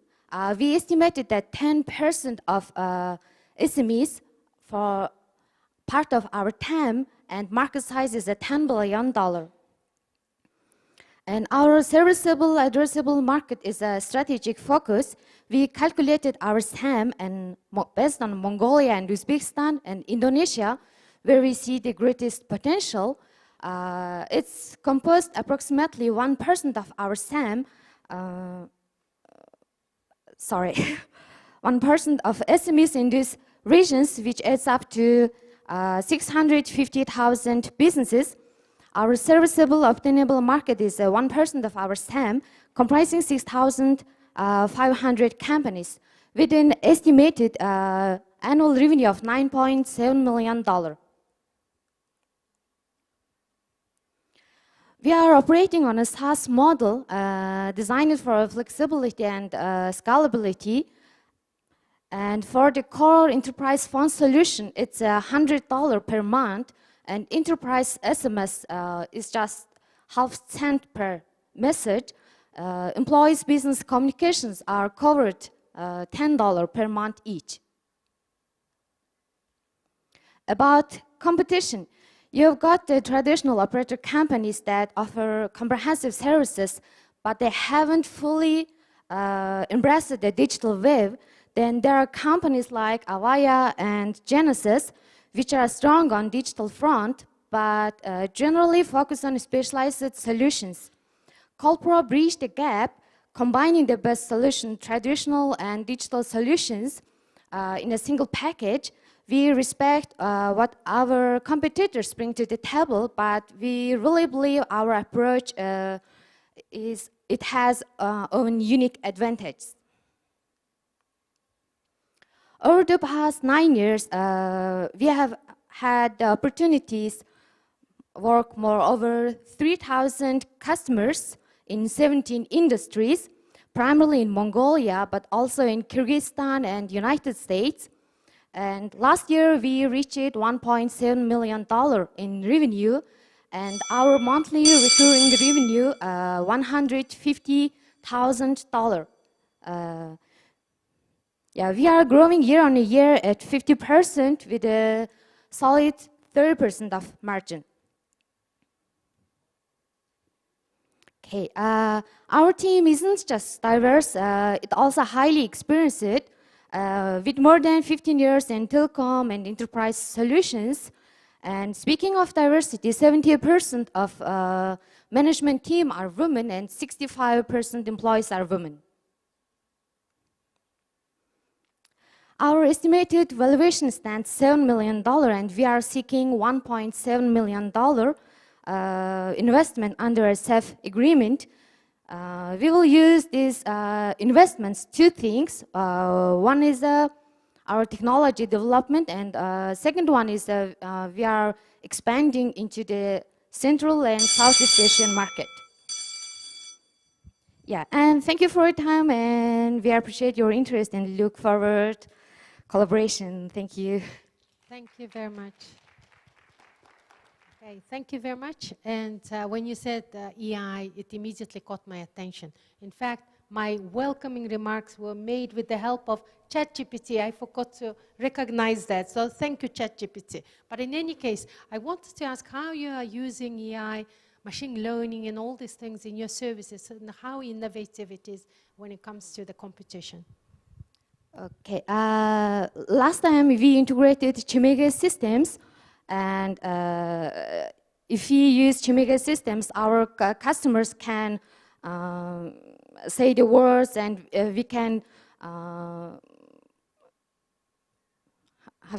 We estimated that 10% of SMEs for part of our TAM, and market size is at $10 billion. And our serviceable addressable market is a strategic focus. We calculated our SAM and based on Mongolia and Uzbekistan and Indonesia, where we see the greatest potential. It's composed approximately 1% of our SAM, 1% of SMEs in these regions, which adds up to 650,000 businesses. Our serviceable obtainable market is 1% of our SAM, comprising 6,500 companies, with an estimated annual revenue of $9.7 million. We are operating on a SaaS model designed for flexibility and scalability. And for the core enterprise phone solution, it's $100 per month, and enterprise SMS is just half cent per message. Employees' business communications are covered $10 per month each. About competition, you've got the traditional operator companies that offer comprehensive services, but they haven't fully embraced the digital wave. Then there are companies like Avaya and Genesis, which are strong on digital front, but generally focus on specialized solutions. Colpro bridged the gap, combining the best solution, traditional and digital solutions, in a single package. We respect what our competitors bring to the table, but we really believe our approach it has own unique advantages. Over the past 9 years, we have had the opportunities work more over 3,000 customers in 17 industries, primarily in Mongolia, but also in Kyrgyzstan and United States. And last year, we reached $1.7 million in revenue, and our monthly recurring revenue, $150,000. Yeah, we are growing year on year at 50% with a solid 30% of margin. Okay, our team isn't just diverse, it also highly experienced. With more than 15 years in telecom and enterprise solutions. And speaking of diversity, 70% of management team are women and 65% employees are women. Our estimated valuation stands $7 million, and we are seeking $1.7 million investment under a SAF agreement. We will use these investments two things. One is our technology development, and second one is we are expanding into the Central and Southeast Asian market. Yeah, and thank you for your time, and we appreciate your interest and look forward collaboration. Thank you. Thank you very much. Okay, thank you very much. And when you said EI, it immediately caught my attention. In fact, my welcoming remarks were made with the help of ChatGPT. I forgot to recognize that, so thank you, ChatGPT. But in any case, I wanted to ask how you are using EI, machine learning, and all these things in your services, and how innovative it is when it comes to the competition. Okay, last time we integrated Chimega systems, and if we use Chimega systems, our customers can say the words, and we can, how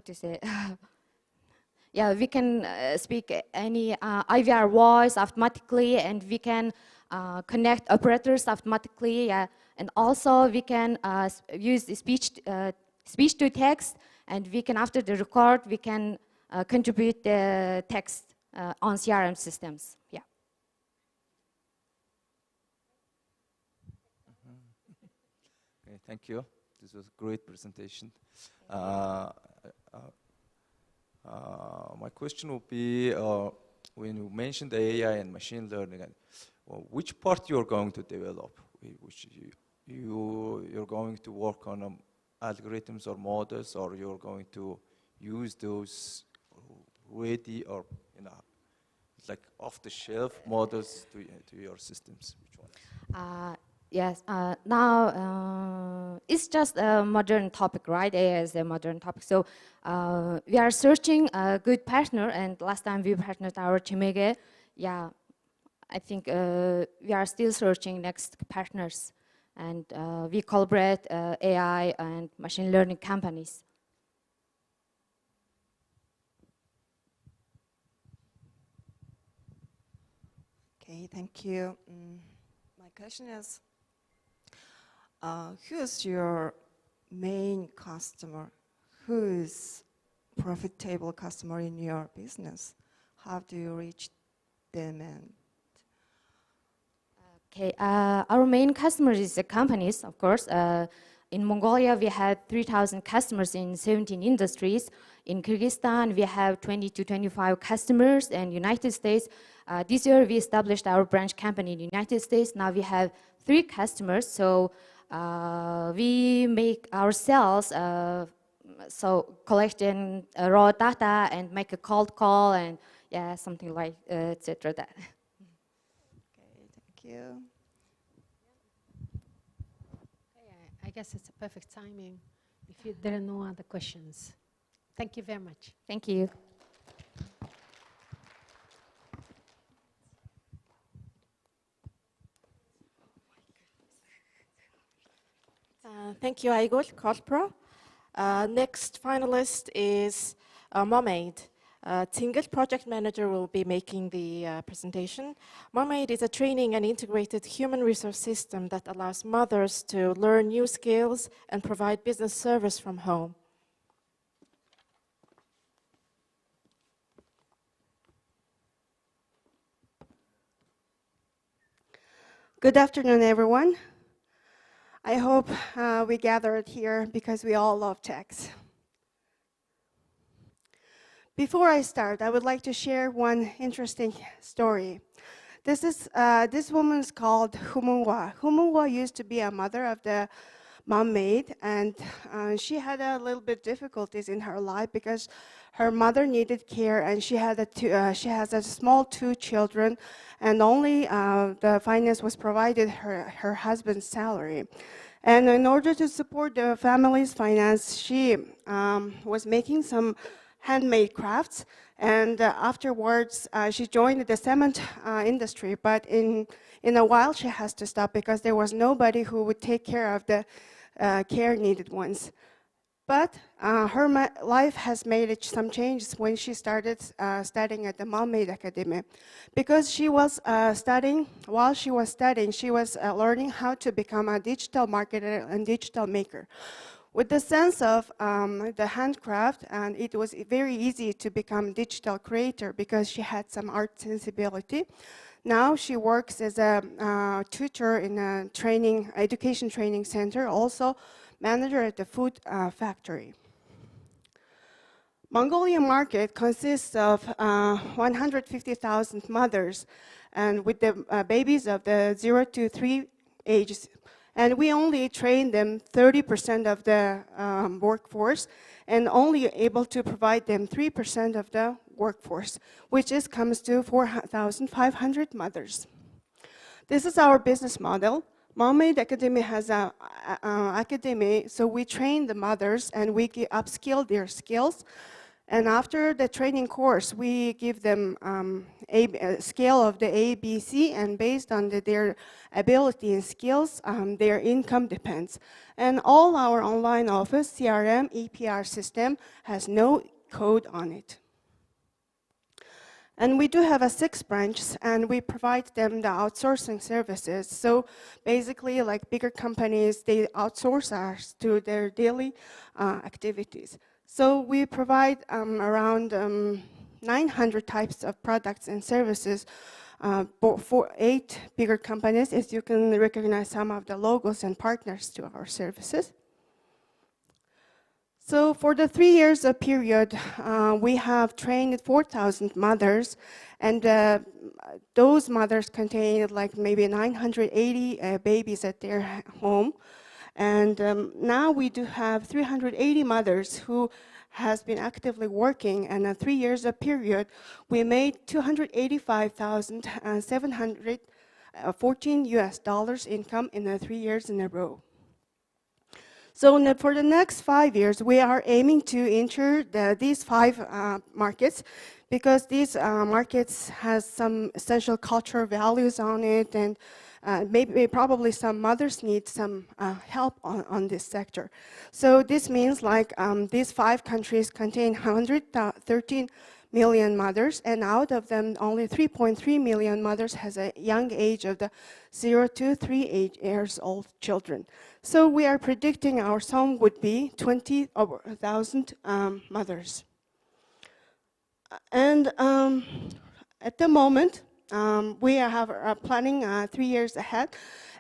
to say, yeah, we can speak any IVR voice automatically, and we can connect operators automatically, yeah. And also we can use the speech to text, and we can, after the record, we can contribute the text on CRM systems. Yeah. Okay, thank you. This was a great presentation. My question would be, when you mentioned the AI and machine learning, which part you're going to develop? Which you're going to work on algorithms or models, or you're going to use those ready or like off-the-shelf models to your systems? Which one? Yes, now it's just a modern topic, right? AI is a modern topic. So we are searching a good partner, and last time we partnered our Chimege. Yeah, I think we are still searching next partners, and we collaborate AI and machine learning companies. Okay, thank you. My question is, who is your main customer? Who is profitable customer in your business? How do you reach them? And okay, our main customers is the companies, of course. In Mongolia, we had 3,000 customers in 17 industries. In Kyrgyzstan, we have 20 to 25 customers. And United States, this year we established our branch company in the United States. Now we have 3 customers. So we make ourselves so collecting raw data and make a cold call and yeah, something like etc. That. Okay, thank you. I guess it's a perfect timing if there are no other questions. Thank you very much. Thank you. Thank you, Aygul Kolpro. Next finalist is Mermaid. Tingle, project manager, will be making the presentation. Mermaid is a training and integrated human resource system that allows mothers to learn new skills and provide business service from home. Good afternoon, everyone. I hope we gathered here because we all love techs. Before I start, I would like to share one interesting story. This woman's called Humungwa. Humungwa used to be a mother of the Mermaid, and she had a little bit difficulties in her life because her mother needed care, and she has a small 2 children, and only the finance was provided her husband's salary. And in order to support the family's finance, she was making some handmade crafts, and afterwards she joined the cement industry. But in a while she has to stop because there was nobody who would take care of the care needed ones. But her life has made some changes when she started studying at the Mermaid Academy. Because she was while she was studying, she was learning how to become a digital marketer and digital maker. With the sense of the handcraft, and it was very easy to become digital creator because she had some art sensibility. Now she works as a tutor in a education training center, also manager at the food factory. Mongolia market consists of 150,000 mothers, and with the babies of the 0 to 3 ages. And we only train them 30% of the workforce, and only able to provide them 3% of the workforce, which comes to 4,500 mothers. This is our business model. Mermaid Academy has an academy, so we train the mothers and we upskill their skills. And after the training course, we give them a scale of the ABC, and based on their ability and skills, their income depends. And all our online office, CRM, EPR system has no code on it. And we do have 6 branches, and we provide them the outsourcing services. So basically, like bigger companies, they outsource us to their daily activities. So we provide around 900 types of products and services for 8 bigger companies, as you can recognize some of the logos and partners to our services. So for the 3 years period, we have trained 4,000 mothers, and those mothers contain like maybe 980 babies at their home. And now we do have 380 mothers who has been actively working, and in 3 years period, we made $285,714 US income in 3 years in a row. So for the next 5 years, we are aiming to enter these 5 markets, because these markets has some essential cultural values on it, and probably some mothers need some help on this sector. So this means like these 5 countries contain 113 million mothers, and out of them, only 3.3 million mothers has a young age of the 0 to 3 years old children. So we are predicting our sum would be 20,000 mothers. And at the moment, We have planning 3 years ahead.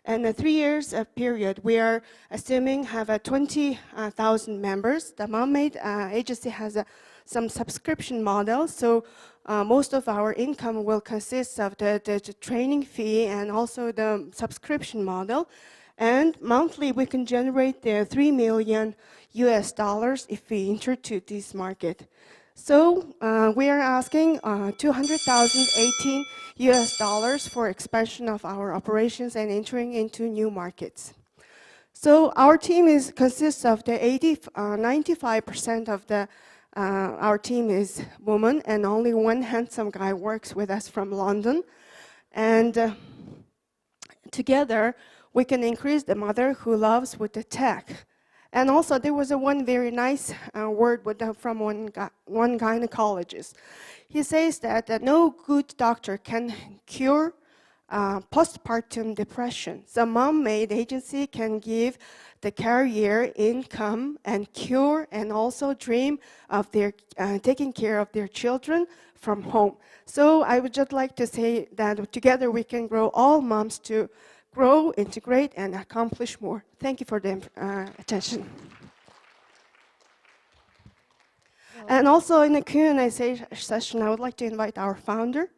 And the 3 years period, we are assuming have 20,000 members. The Mom-Made agency has some subscription model, so most of our income will consist of the training fee and also the subscription model. And monthly, we can generate the $3 million US dollars if we enter to this market. So we are asking 200,018 US dollars for expansion of our operations and entering into new markets. So our team consists of the 95% of our team is women, and only one handsome guy works with us from London. And together, we can increase the mother who loves with the tech. And also, there was one very nice word from one gynecologist. He says that no good doctor can cure postpartum depression. So Mom-Made agency can give the career, income, and cure, and also dream of their taking care of their children from home. So I would just like to say that together we can grow all moms to grow, integrate, and accomplish more. Thank you for the attention. And also in the Q&A session, I would like to invite our founder.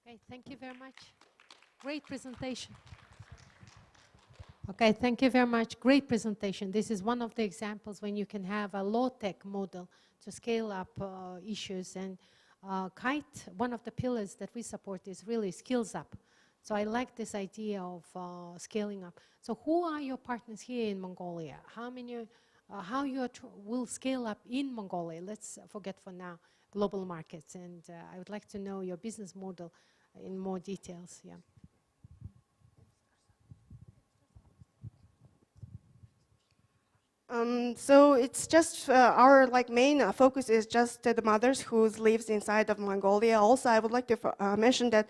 Okay, thank you very much. Great presentation. Okay, thank you very much. Great presentation. This is one of the examples when you can have a low-tech model to scale up issues. And Kite, one of the pillars that we support is really skills up. So I like this idea of scaling up. So who are your partners here in Mongolia? How you will scale up in Mongolia? Let's forget for now global markets. And I would like to know your business model in more details. Yeah. So it's just our main focus is just the mothers who lives inside of Mongolia. Also, I would like to mention that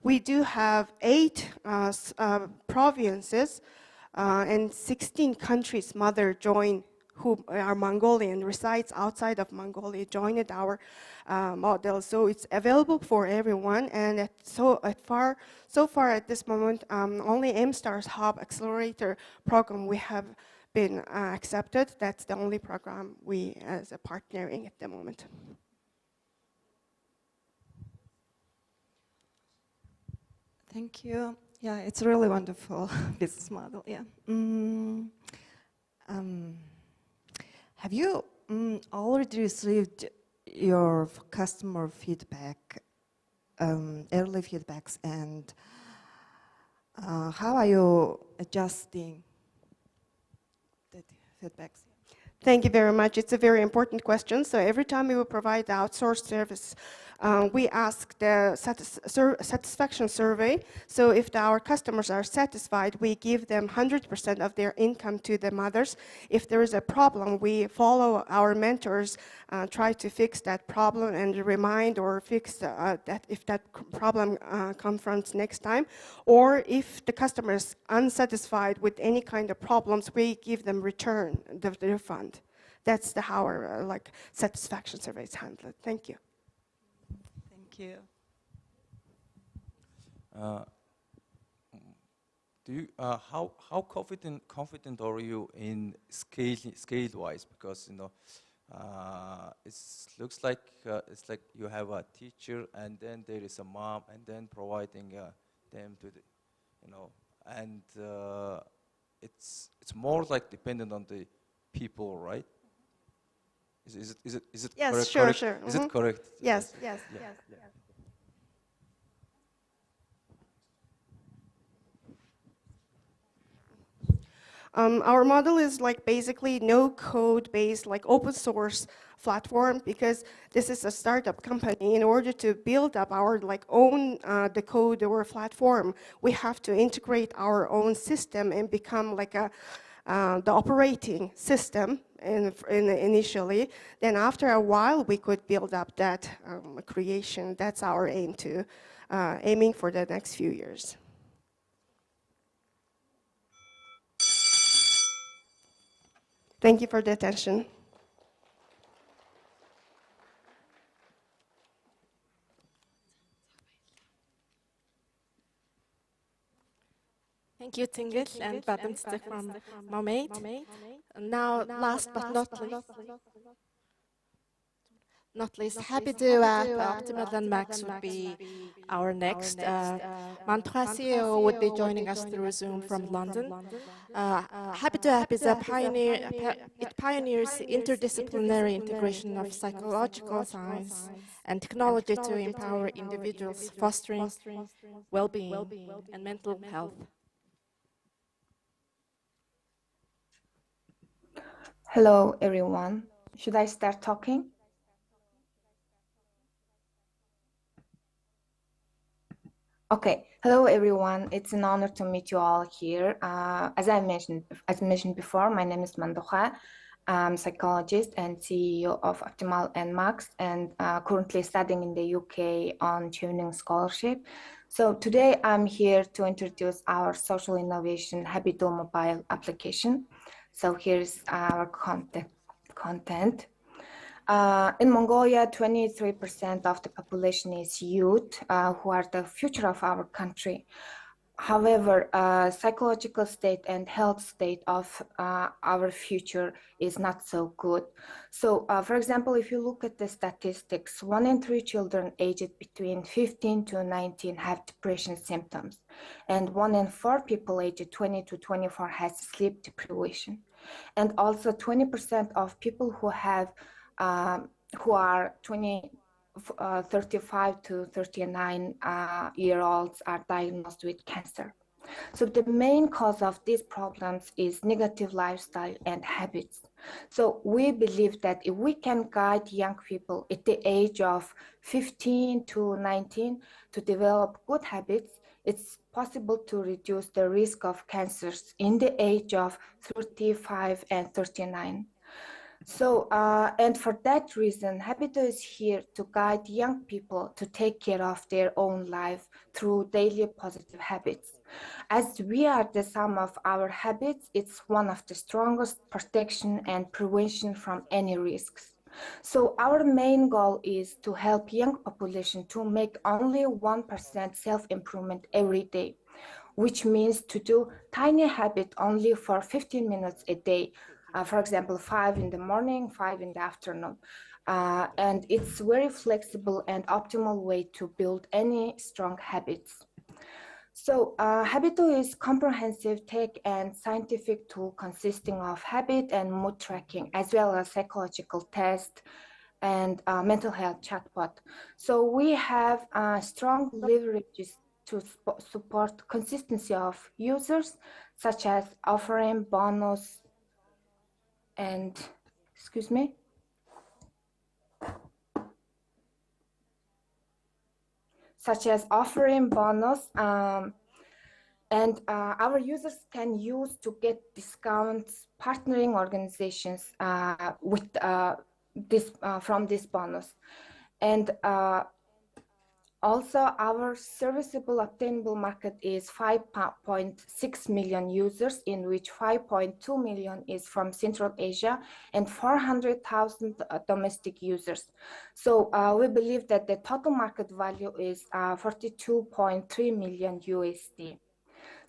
we do have 8 provinces and 16 countries mother join who are Mongolian, resides outside of Mongolia, joined our model. So it's available for everyone. And so far at this moment, only MSTAR's Hub Accelerator program we have been accepted. That's the only program we as a partnering at the moment. Thank you. Yeah, it's a really wonderful business model. Yeah. Have you already received your customer feedback, early feedbacks, and how are you adjusting the feedbacks? Thank you very much. It's a very important question. So every time we will provide the outsourced service, we ask the satisfaction survey. So if our customers are satisfied, we give them 100% of their income to the mothers. If there is a problem, we follow our mentors, try to fix that problem and remind or fix that if that problem confronts next time. Or if the customer is unsatisfied with any kind of problems, we give them return the refund. That's how our satisfaction survey is handled. Thank you. Thank you. How confident are you in scale wise? Because it looks like it's like you have a teacher and then there is a mom and then providing them to the and it's more like dependent on the people, right? Is it yes, correct? Sure, correct? sure. Is it correct? Yes. Our model is basically no code based, open source platform, because this is a startup company. In order to build up our own the code or platform, we have to integrate our own system and become the operating system initially. Then after a while, we could build up that creation. That's our aiming for the next few years. Thank you for the attention. Thank you, Tingit and Badam Stick from Mermaid. Now, last but not least, happy to Optimal and Max would be our next. Mantra CEO would be joining us through Zoom from London. Happy to App is a pioneer. It pioneers interdisciplinary integration of psychological science and technology to empower individuals, fostering well-being and mental health. Hello, everyone. Should I start talking? Okay. Hello, everyone. It's an honor to meet you all here. As mentioned before, my name is Mandoha. I'm a psychologist and CEO of Optimal and Max, and currently studying in the UK on tuning scholarship. So today I'm here to introduce our social innovation Habito mobile application. So here's our content. In Mongolia, 23% of the population is youth, who are the future of our country. However, psychological state and health state of our future is not so good. So, for example, if you look at the statistics, 1 in 3 children aged between 15 to 19 have depression symptoms, and 1 in 4 people aged 20 to 24 has sleep deprivation. And also 20% of people who are 35 to 39 year olds are diagnosed with cancer. So the main cause of these problems is negative lifestyle and habits. So we believe that if we can guide young people at the age of 15 to 19 to develop good habits, it's possible to reduce the risk of cancers in the age of 35 and 39. So, and for that reason, Habito is here to guide young people to take care of their own life through daily positive habits. As we are the sum of our habits, it's one of the strongest protection and prevention from any risks. So our main goal is to help young population to make only 1% self-improvement every day, which means to do tiny habit only for 15 minutes a day. For example, 5 in the morning, 5 in the afternoon. And it's very flexible and optimal way to build any strong habits. So Habito is comprehensive tech and scientific tool consisting of habit and mood tracking, as well as psychological test and mental health chatbot. So we have strong leverages to support consistency of users, such as offering bonus and, excuse me, such as offering bonus, and our users can use to get discounts, partnering organizations with from this bonus. And also, our serviceable obtainable market is 5.6 million users, in which 5.2 million is from Central Asia and 400,000 domestic users. So we believe that the total market value is 42.3 million USD.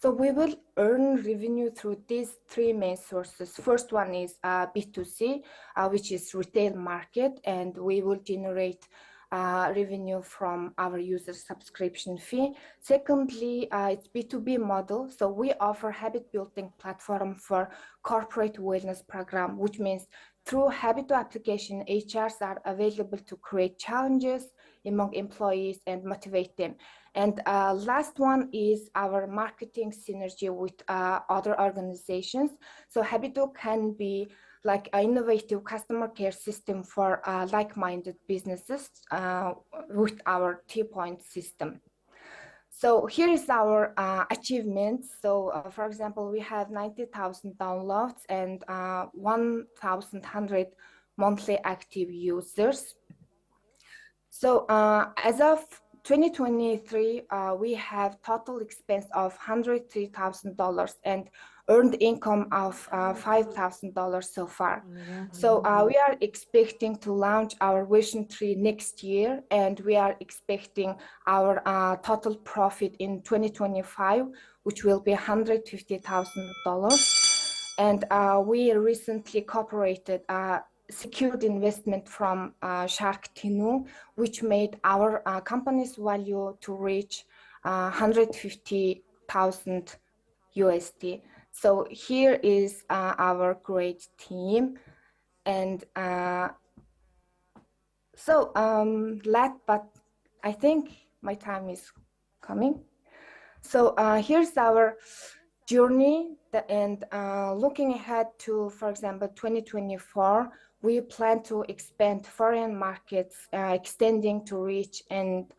So we will earn revenue through these 3 main sources. First one is B2C, which is retail market, and we will generate revenue from our user subscription fee. Secondly, it's B2B model. So we offer habit building platform for corporate wellness program, which means through Habito application, HRs are available to create challenges among employees and motivate them. And last one is our marketing synergy with other organizations. So Habito can be like an innovative customer care system for like-minded businesses with our T-point system. So here is our achievements. So for example, we have 90,000 downloads and 1,100 monthly active users. So as of 2023, we have total expense of $103,000 and earned income of $5,000 so far. So we are expecting to launch our version 3 next year, and we are expecting our total profit in 2025, which will be $150,000. And we recently cooperated secured investment from Shark Tinu, which made our company's value to reach 150,000 USD. So here is our great team. And last, but I think my time is coming. So here's our journey, and looking ahead to, for example, 2024, we plan to expand foreign markets, extending to reach and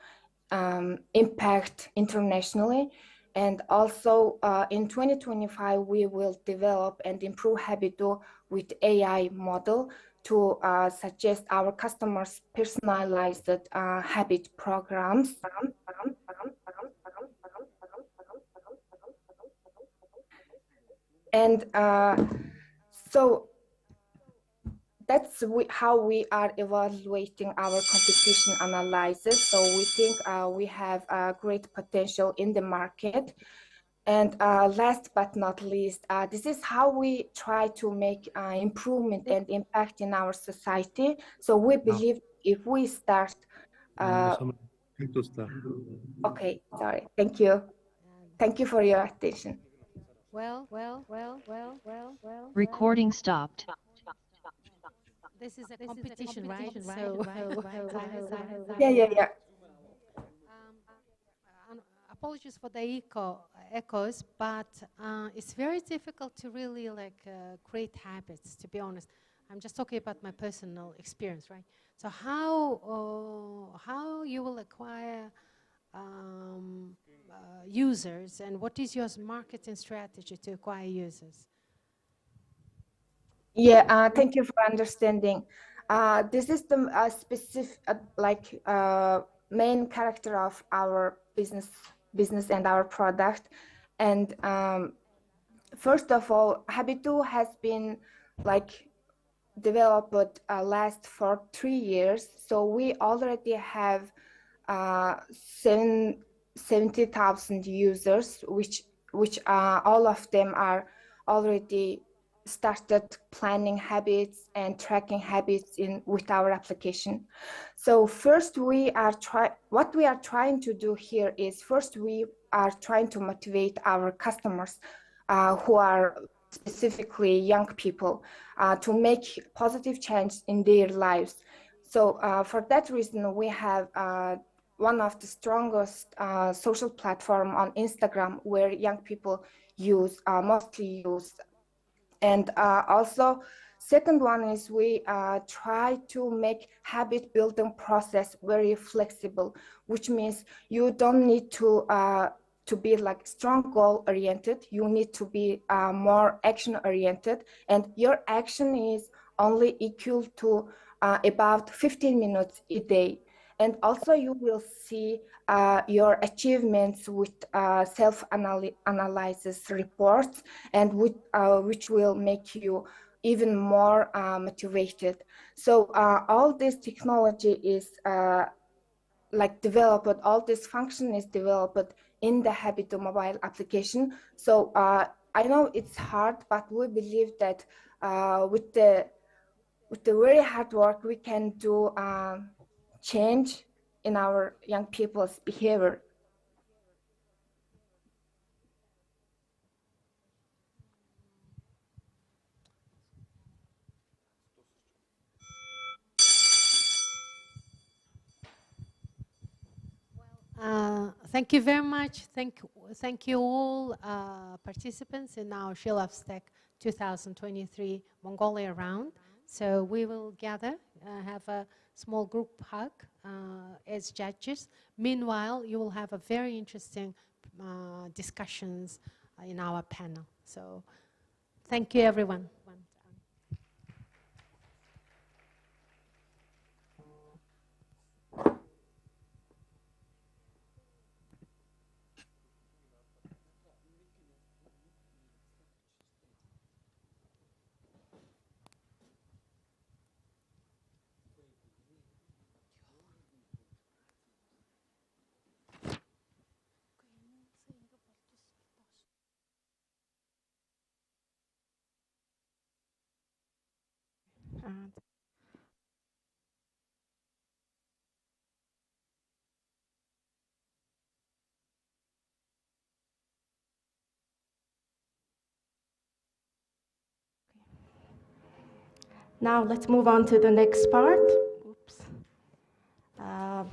impact internationally. And also in 2025, we will develop and improve Habitu with AI model to suggest our customers personalized habit programs. And so that's how we are evaluating our competition analysis. So we think we have great potential in the market. And last but not least, this is how we try to make improvement and impact in our society. So we believe if we start. Okay, sorry. Thank you. Thank you for your attention. Recording stopped. This is a competition, right? So, yeah. Apologies for the echoes, but it's very difficult to really create habits, to be honest. I'm just talking about my personal experience, right? So how you will acquire users, and what is your marketing strategy to acquire users? Yeah, thank you for understanding. This is the specific, main character of our business and our product. And first of all, Habitu has been developed last for 3 years. So we already have 70,000 users, which all of them are already started planning habits and tracking habits with our application. So first what we are trying to do here is first we are trying to motivate our customers who are specifically young people to make positive change in their lives. So for that reason, we have one of the strongest social platform on Instagram where young people mostly use. And also, second one is we try to make habit building process very flexible, which means you don't need to be strong goal oriented. You need to be more action oriented, and your action is only equal to about 15 minutes a day. And also you will see your achievements with self-analysis reports, and which will make you even more motivated. So all this technology is developed, all this function is developed in the Habitu mobile application. So I know it's hard, but we believe that with the very hard work, we can do change in our young people's behavior. Thank you very much. Thank you all participants in our She Loves Tech 2023 Mongolia round. So we will gather, have a small group hug as judges. Meanwhile, you will have a very interesting discussions in our panel. So thank you, everyone. Now let's move on to the next part. Oops. Uh,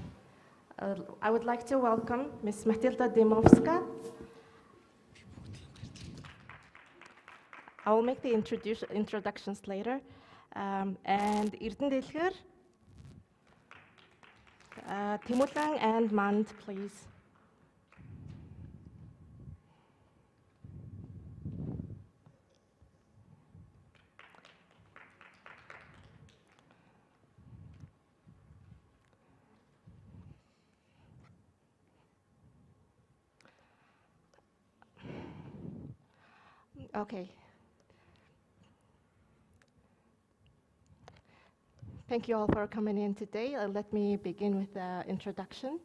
I would like to welcome Ms. Matilda Dymovska. I will make the introductions later. And Erden Delger, Timulang and Mand, please. Okay. Thank you all for coming in today. Let me begin with the introduction.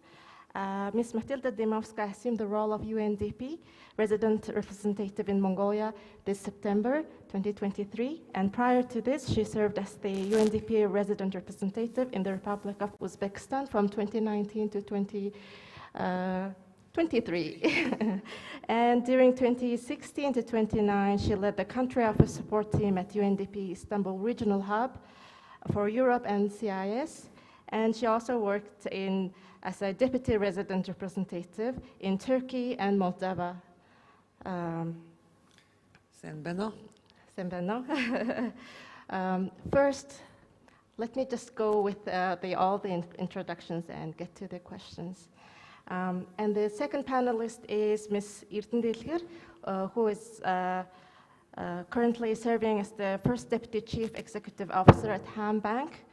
Ms. Matilda Dymovska assumed the role of UNDP resident representative in Mongolia this September 2023, and prior to this, she served as the UNDP resident representative in the Republic of Uzbekistan from 2019 to 2023. And during 2016 to 2029, she led the country office support team at UNDP Istanbul Regional Hub for Europe and CIS, and she also worked as a deputy resident representative in Turkey and Moldova. First, let me just go with all the introductions and get to the questions. And the second panelist is Ms. Erden Delger, who is currently serving as the first Deputy Chief Executive Officer at Ham Bank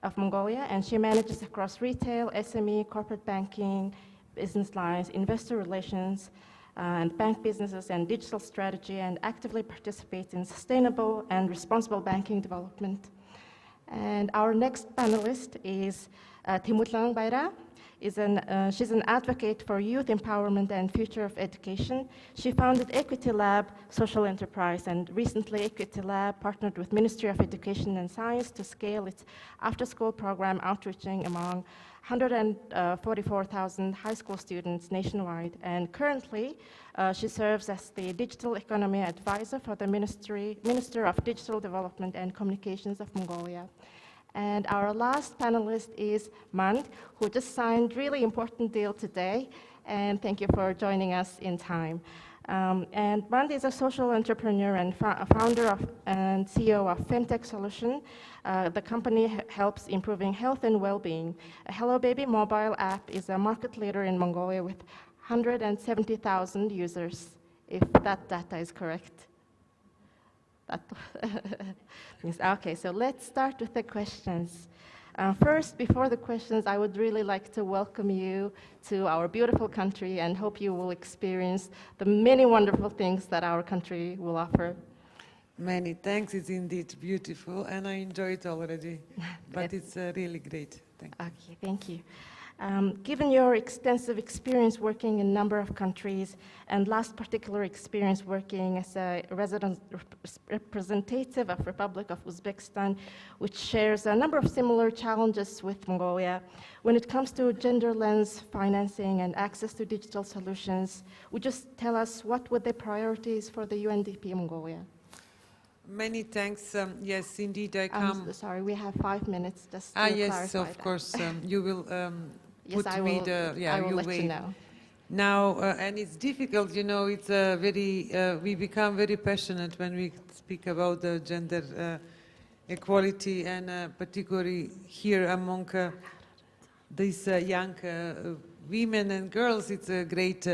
of Mongolia, and she manages across retail, SME, corporate banking, business lines, investor relations, and bank businesses and digital strategy, and actively participates in sustainable and responsible banking development. And our next panelist is Timulang Bayra. She's an advocate for youth empowerment and future of education. She founded Equity Lab Social Enterprise, and recently Equity Lab partnered with Ministry of Education and Science to scale its after-school program, outreaching among 144,000 high school students nationwide. And currently, she serves as the Digital Economy Advisor for the Minister of Digital Development and Communications of Mongolia. And our last panelist is Mand, who just signed a really important deal today. And thank you for joining us in time. And Mand is a social entrepreneur and founder and CEO of FemTech Solution. The company helps improving health and well-being. Hello Baby mobile app is a market leader in Mongolia with 170,000 users, if that data is correct. Okay, so let's start with the questions. First, before the questions, I would really like to welcome you to our beautiful country and hope you will experience the many wonderful things that our country will offer. Many thanks, it's indeed beautiful, and I enjoy it already, but it's really great. Thank you. Okay, thank you. Given your extensive experience working in a number of countries, and last particular experience working as a resident representative of Republic of Uzbekistan, which shares a number of similar challenges with Mongolia, when it comes to gender lens financing and access to digital solutions, would you just tell us what were the priorities for the UNDP Mongolia? Many thanks. Yes, indeed, I come. I'm sorry, we have 5 minutes just to yes, clarify of that. course. You will yes, put I me will, the, yeah, I will you let wait. you know. Now, and it's difficult, you know, it's very, we become very passionate when we speak about the gender equality, and particularly here among these young women and girls. It's a great,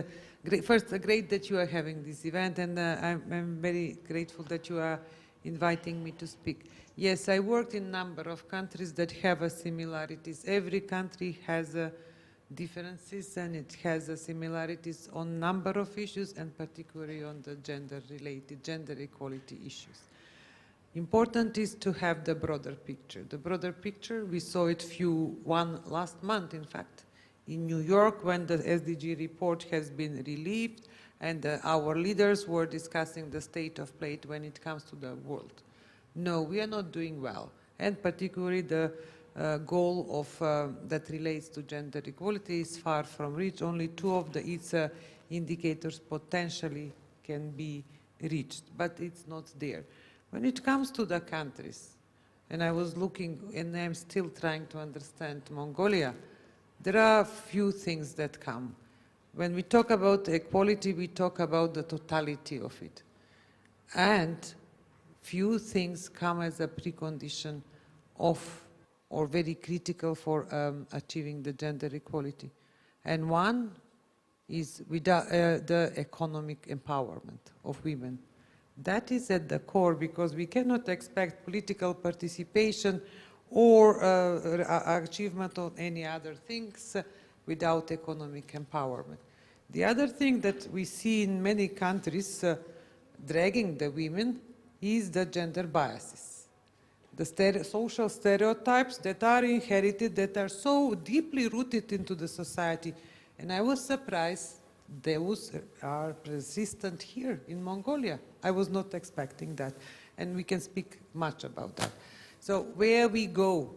great that you are having this event, and I'm very grateful that you are inviting me to speak. Yes, I worked in a number of countries that have similarities. Every country has differences, and it has similarities on number of issues, and particularly on the gender-related, gender equality issues. Important is to have the broader picture. The broader picture, we saw it last month, in fact, in New York, when the SDG report has been released, and our leaders were discussing the state of play when it comes to the world. No, we are not doing well, and particularly the goal of that relates to gender equality is far from reach. Only 2 of its indicators potentially can be reached, but it's not there. When it comes to the countries, and I was looking, and I'm still trying to understand Mongolia, there are few things that come. When we talk about equality, we talk about the totality of it. And few things come as a precondition of, or very critical for achieving the gender equality. And one is the economic empowerment of women. That is at the core, because we cannot expect political participation or achievement of any other things without economic empowerment. The other thing that we see in many countries dragging the women is the gender biases. The social stereotypes that are inherited, that are so deeply rooted into the society. And I was surprised those are persistent here in Mongolia. I was not expecting that. And we can speak much about that. So where we go,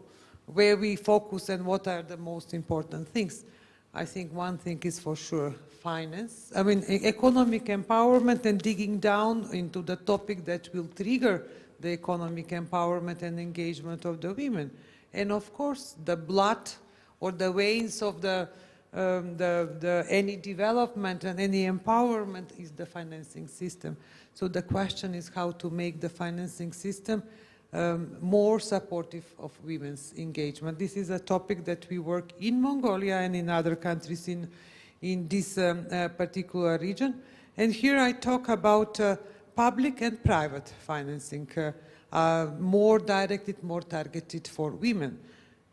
where we focus, and what are the most important things? I think one thing is for sure finance. I mean, economic empowerment and digging down into the topic that will trigger the economic empowerment and engagement of the women. And of course, the blood or the veins of any development and any empowerment is the financing system. So the question is how to make the financing system more supportive of women's engagement. This is a topic that we work in Mongolia and in other countries in this particular region. And here I talk about public and private financing, more directed, more targeted for women.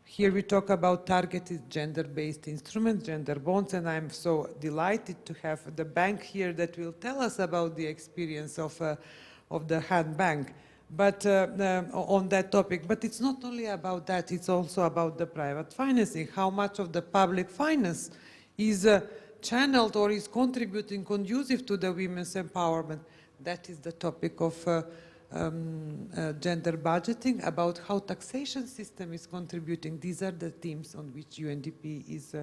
Here we talk about targeted gender-based instruments, gender bonds, and I'm so delighted to have the bank here that will tell us about the experience of the Han Bank. But on that topic, but it's not only about that, it's also about the private financing, how much of the public finance is channeled or is contributing conducive to the women's empowerment. That is the topic of gender budgeting, about how taxation system is contributing. These are the themes on which UNDP is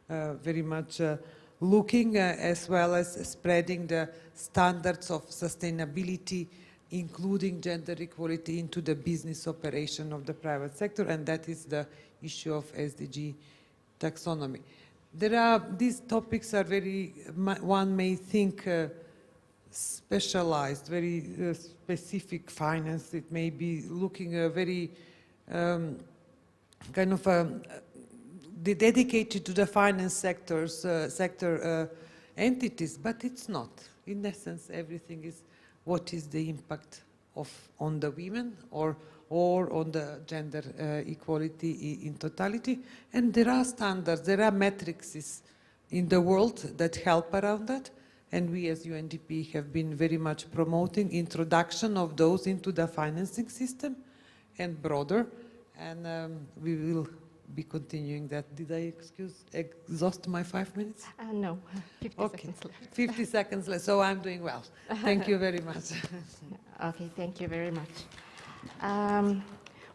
very much looking, as well as spreading the standards of sustainability, including gender equality into the business operation of the private sector, and that is the issue of SDG taxonomy. These topics are very, one may think, specialized, very specific finance. It may be looking very kind of dedicated to the finance sector entities, but it's not. In essence, everything is what is the impact on the women or on the gender equality in totality. And there are standards, there are metrics in the world that help around that. And we as UNDP have been very much promoting introduction of those into the financing system and broader. And we will be continuing that. Did I exhaust my 5 minutes? No, 50 seconds left. 50 seconds left, so I'm doing well. Thank you very much. Okay, thank you very much.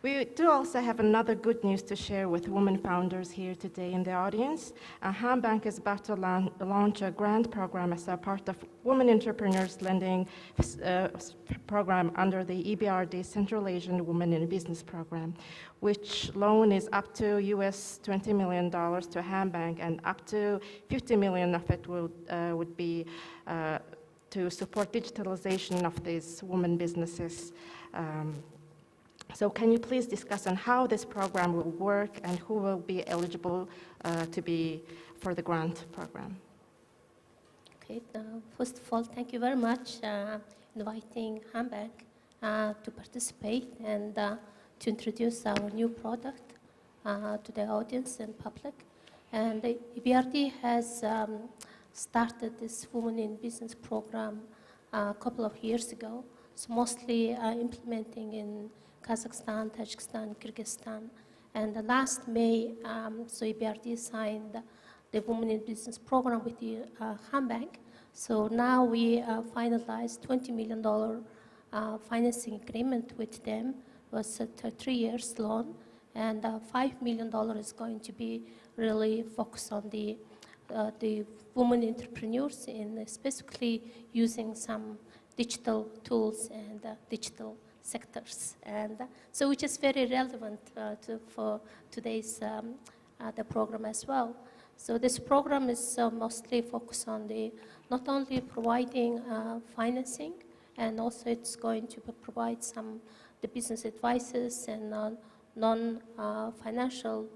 We do also have another good news to share with women founders here today in the audience. Han Bank is about to launch a grant program as a part of Women Entrepreneurs Lending program under the EBRD Central Asian Women in Business Program, which loan is up to US $20 million to Han Bank, and up to 50 million of it would be to support digitalization of these women businesses. So can you please discuss on how this program will work and who will be eligible to be for the grant program? Okay, first of all, thank you very much inviting Han Bank to participate and to introduce our new product to the audience and public. And the EBRD has started this Women in Business program a couple of years ago. So mostly implementing in Kazakhstan, Tajikistan, Kyrgyzstan. And last May, so EBRD signed the Women in Business program with the Han Bank. So now we finalized $20 million financing agreement with them. It was a 3 years loan, and $5 million is going to be really focused on the women entrepreneurs, in specifically using some digital tools and digital sectors, and so which is very relevant for today's the program as well. So this program is mostly focused on not only providing financing, and also it's going to provide the business advices and non-financial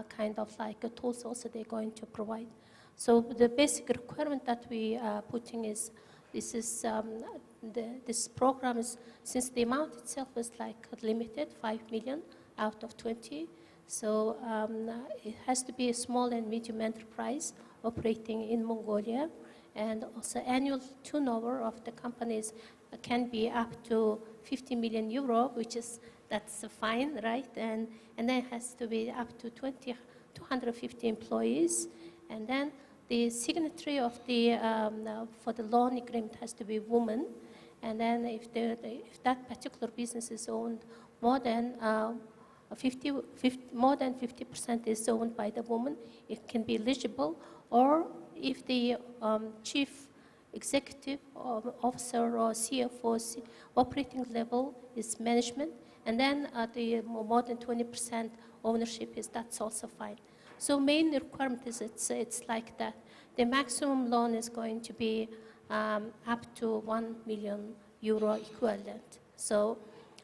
kind of tools also they're going to provide. So the basic requirement that we are putting is this program is, since the amount itself is limited, 5 million out of 20, so it has to be a small and medium enterprise operating in Mongolia, and also annual turnover of the companies can be up to 50 million euro, that's fine, right? And then it has to be up to 250 employees, and then the signatory of for the loan agreement has to be woman, and then if that particular business is owned more than 50% is owned by the woman, it can be eligible, or if the chief executive officer or CFO operating level is management, and then the more than 20% ownership that's also fine. So main requirement is it's like that. The maximum loan is going to be up to 1 million euro equivalent. So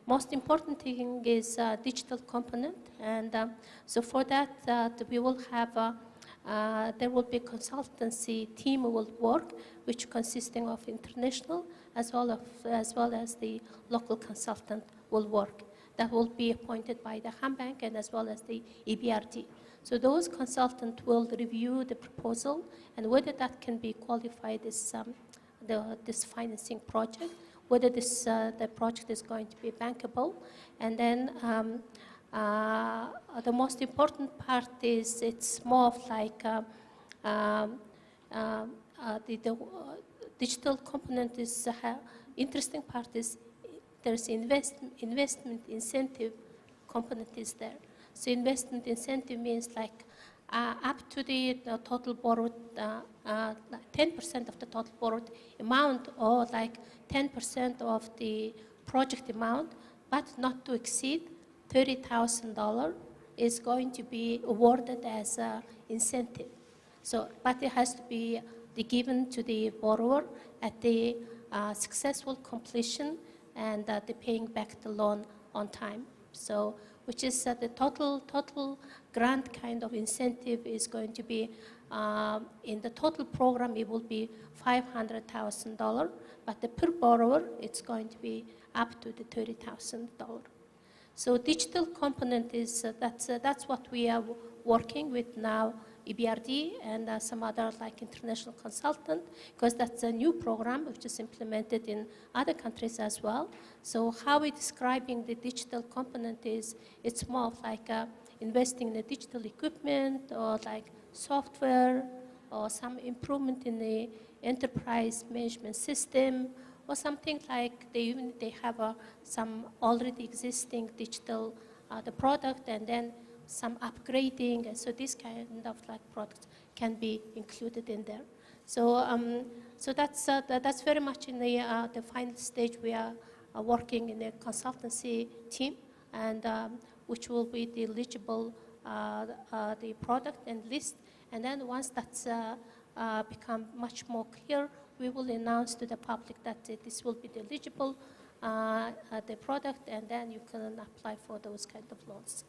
most important thing is digital component, and so for that we will have there will be a consultancy team will work, which consisting of international as well as the local consultant will work. That will be appointed by the Ham Bank and as well as the EBRD. So those consultants will review the proposal and whether that can be qualified as this financing project, whether the project is going to be bankable, and then the most important part is it's more of the digital component is interesting part is there's investment incentive component is there. So investment incentive means up to the total borrowed 10% of the total borrowed amount, or 10% of the project amount, but not to exceed $30,000 is going to be awarded as an incentive. So, but it has to be given to the borrower at the successful completion and the paying back the loan on time. So, which is the total grant kind of incentive is going to be in the total program it will be $500,000, but the per borrower it's going to be up to the $30,000. So digital component is that's what we are working with now, EBRD and some other international consultant, because that's a new program which is implemented in other countries as well. So how we're describing the digital component is it's more of investing in the digital equipment or software or some improvement in the enterprise management system, or something they have some already existing digital the product, and then some upgrading, and so this kind of products can be included in there. So so that's very much in the final stage. We are working in a consultancy team, and which will be the eligible the product and list, and then once that's become much more clear, we will announce to the public that this will be the eligible the product, and then you can apply for those kind of loans.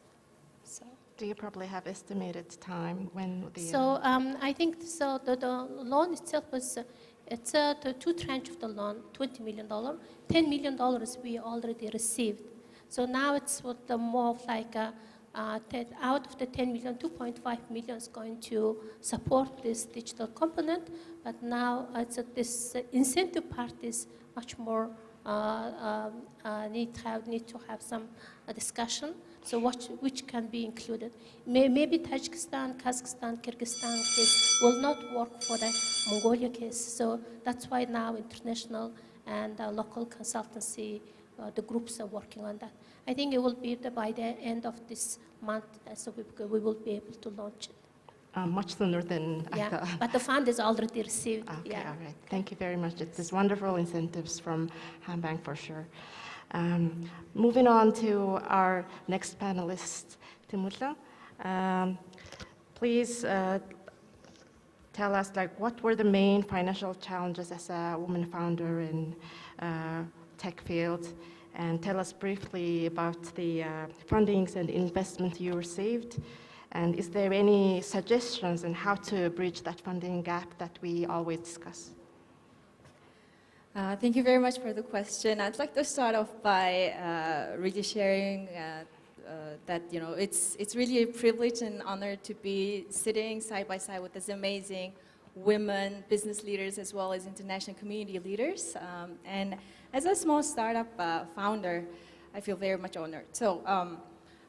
So. Do you probably have estimated time when the? So I think so. The loan itself was it's the two tranche of the loan, $20 million, $10 million we already received. So now it's what the more of out of the 10 million, 2.5 million is going to support this digital component. But now this incentive part is much more need to have some discussion. So which can be included? Maybe Tajikistan, Kazakhstan, Kyrgyzstan case will not work for the Mongolia case. So that's why now international and local consultancy the groups are working on that. I think it will be by the end of this month, so we will be able to launch it. Much sooner than I thought. But the fund is already received. Okay, all right. Thank you very much. It's wonderful incentives from Ham Bank for sure. Moving on to our next panelist, Timurla. Please tell us, like, what were the main financial challenges as a woman founder in tech field, and tell us briefly about the fundings and investment you received, and is there any suggestions on how to bridge that funding gap that we always discuss? Thank you very much for the question. I'd like to start off by really sharing that it's really a privilege and honor to be sitting side by side with this amazing women business leaders as well as international community leaders. And as a small startup founder, I feel very much honored. So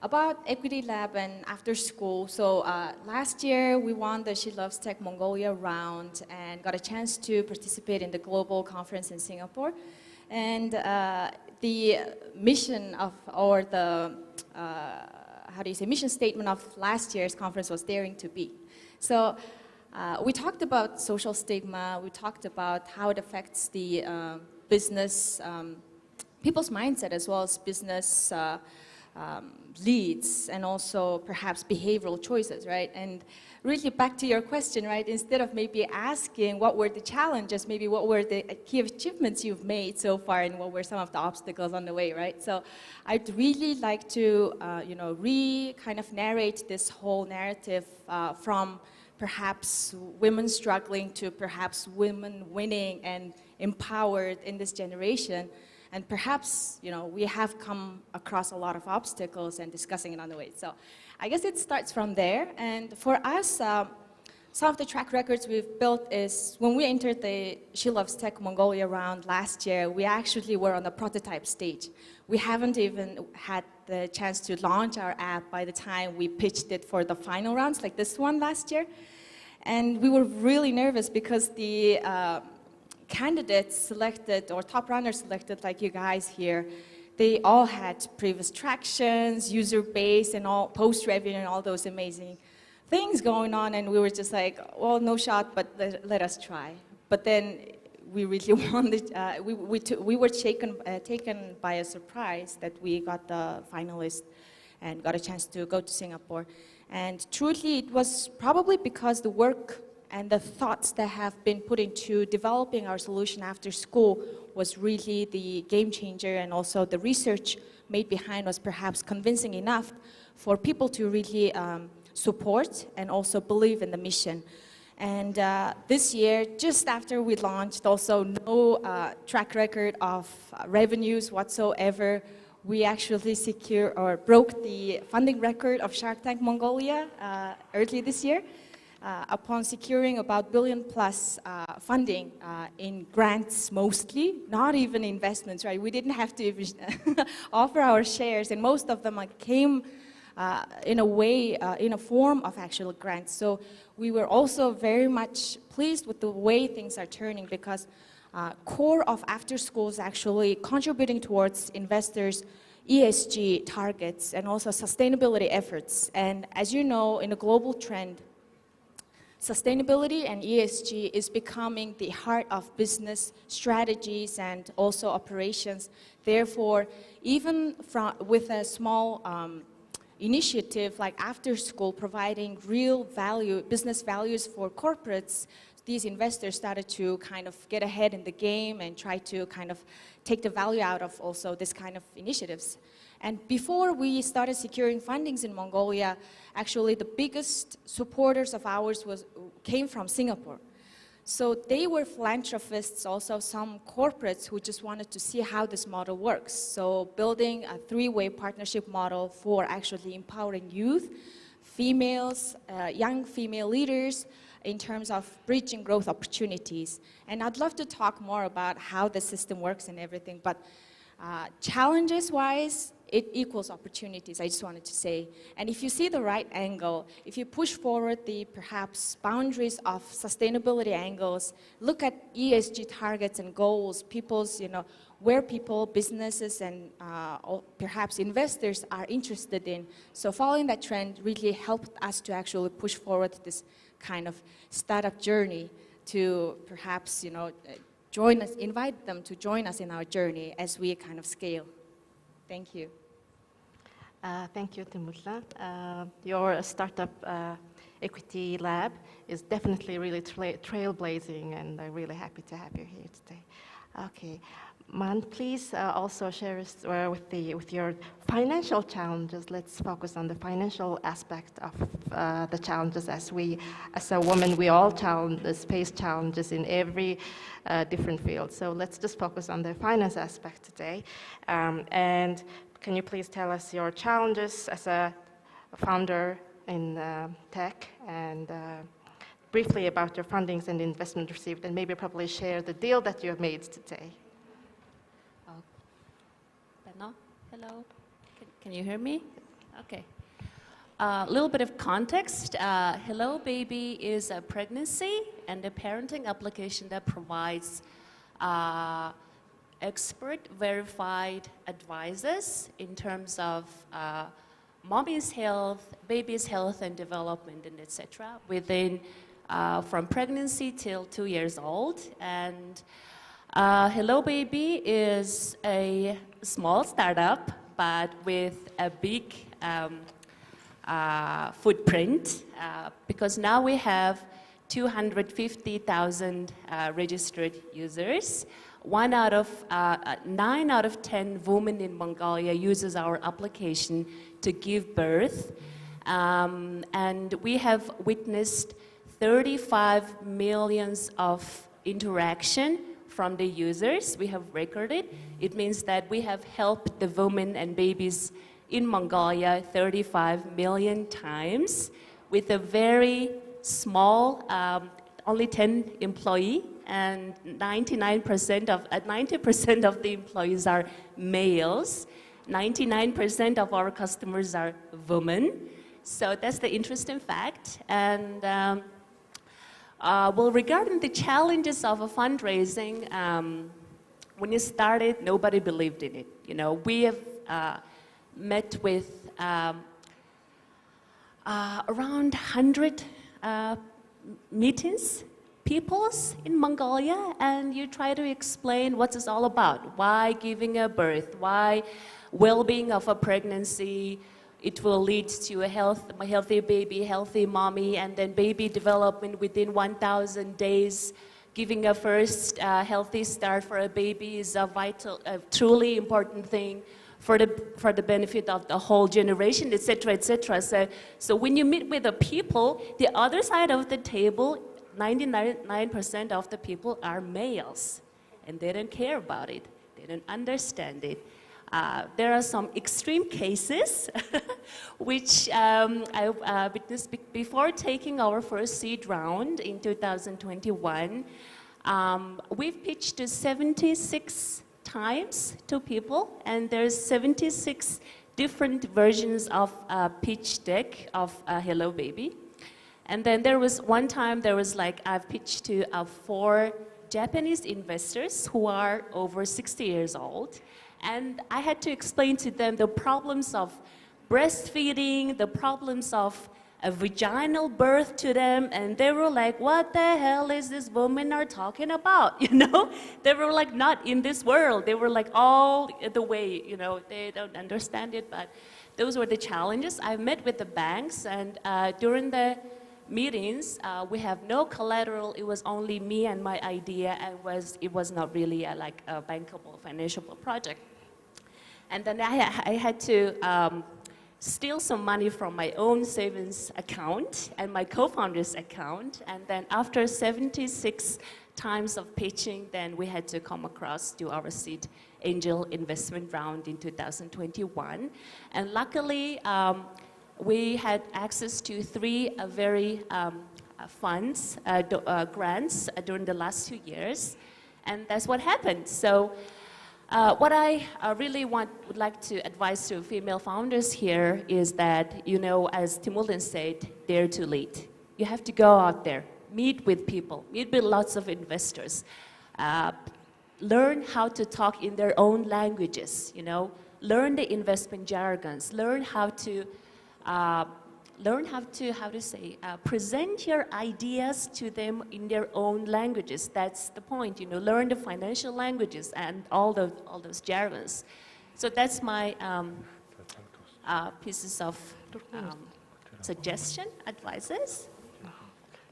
about Equity Lab and after school. So last year we won the She Loves Tech Mongolia round and got a chance to participate in the global conference in Singapore. And the mission of, or the, mission statement of last year's conference was daring to be. So we talked about social stigma, we talked about how it affects the business, people's mindset as well as business leads and also perhaps behavioral choices, right? And really back to your question, right? Instead of maybe asking what were the challenges, maybe what were the key achievements you've made so far and what were some of the obstacles on the way, right? So I'd really like to, kind of narrate this whole narrative from perhaps women struggling to perhaps women winning and empowered in this generation. And perhaps, we have come across a lot of obstacles and discussing it on the way. So I guess it starts from there. And for us, some of the track records we've built is when we entered the She Loves Tech Mongolia round last year, we actually were on the prototype stage. We haven't even had the chance to launch our app by the time we pitched it for the final rounds, like this one last year. And we were really nervous because the candidates selected, or top runners selected, like you guys here, they all had previous tractions, user base, and all post-revenue, and all those amazing things going on. And we were just like, well, no shot, but let us try. But then we really wanted, we were taken by a surprise that we got the finalist and got a chance to go to Singapore. And truly, it was probably because the work and the thoughts that have been put into developing our solution after school was really the game changer, and also the research made behind was perhaps convincing enough for people to really support and also believe in the mission. And this year, just after we launched, also no track record of revenues whatsoever, we actually broke the funding record of Shark Tank Mongolia early this year. Upon securing about $1 billion plus funding in grants mostly, not even investments, right? We didn't have to even offer our shares, and most of them came in a way, in a form of actual grants. So we were also very much pleased with the way things are turning, because core of after school is actually contributing towards investors' ESG targets and also sustainability efforts. And as you know, in a global trend, sustainability and ESG is becoming the heart of business strategies and also operations. Therefore, even with a small initiative like after school providing real value, business values for corporates, these investors started to kind of get ahead in the game and try to kind of take the value out of also this kind of initiatives. And before we started securing fundings in Mongolia, actually the biggest supporters of ours came from Singapore. So they were philanthropists, also some corporates who just wanted to see how this model works. So building a three-way partnership model for actually empowering youth, females, young female leaders in terms of bridging growth opportunities. And I'd love to talk more about how the system works and everything, but challenges-wise, it equals opportunities, I just wanted to say. And if you see the right angle, if you push forward the perhaps boundaries of sustainability angles, look at ESG targets and goals, people's, where people, businesses, and perhaps investors are interested in. So following that trend really helped us to actually push forward this kind of startup journey to perhaps, join us, invite them to join us in our journey as we kind of scale. Thank you. Thank you, Timurla. Your startup equity lab is definitely really trailblazing, and I'm really happy to have you here today. Okay, Man, please also share us with your financial challenges. Let's focus on the financial aspect of the challenges, as a woman, we all face challenges in every different field. So let's just focus on the finance aspect today. And can you please tell us your challenges as a founder in tech, and briefly about your fundings and investment received, and maybe probably share the deal that you have made today? Hello, can you hear me? Okay. A little bit of context. Hello Baby is a pregnancy and a parenting application that provides expert verified advices in terms of mommy's health, baby's health and development, and etc. within from pregnancy till 2 years old. And Hello Baby is a small startup, but with a big footprint, because now we have 250,000 registered users. 9 out of 10 women in Mongolia uses our application to give birth. And we have witnessed 35 millions of interaction from the users. We have recorded. It means that we have helped the women and babies in Mongolia 35 million times with a very small, only 10 employee, and 90% of the employees are males. 99% of our customers are women. So that's the interesting fact. And well, regarding the challenges of a fundraising, when you started, nobody believed in it. You know, we have met with around 100 meetings, peoples in Mongolia, and you try to explain what it's all about. Why giving a birth? Why well-being of a pregnancy? It will lead to a healthy baby, healthy mommy, and then baby development within 1,000 days. Giving a first healthy start for a baby is a truly important thing for the benefit of the whole generation, etc., etc. So when you meet with the people, the other side of the table, 99% of the people are males, and they don't care about it. They don't understand it. There are some extreme cases which I witnessed before taking our first seed round in 2021. We've pitched to 76 times to people, and there's 76 different versions of a pitch deck of Hello Baby. And then there was one time I've pitched to 4 Japanese investors who are over 60 years old. And I had to explain to them the problems of breastfeeding, the problems of a vaginal birth to them, and they were like, what the hell is this woman are talking about, you know? They were like not in this world. They were like all the way, you know, they don't understand it, but those were the challenges. I met with the banks, and during the meetings, we have no collateral. It was only me and my idea, and it was not really a bankable, financiable project. And then I had to steal some money from my own savings account and my co-founder's account. And then after 76 times of pitching, then we had to come across to our seed angel investment round in 2021. And luckily, we had access to 3 very funds, grants during the last 2 years. And that's what happened. So what I really would like to advise to female founders here is that, you know, as Timurlen said, dare to lead. You have to go out there, meet with people, meet with lots of investors, learn how to talk in their own languages, you know, learn the investment jargons, learn how to present your ideas to them in their own languages. That's the point, you know, learn the financial languages and all those jargons. So that's my pieces of suggestion, advices,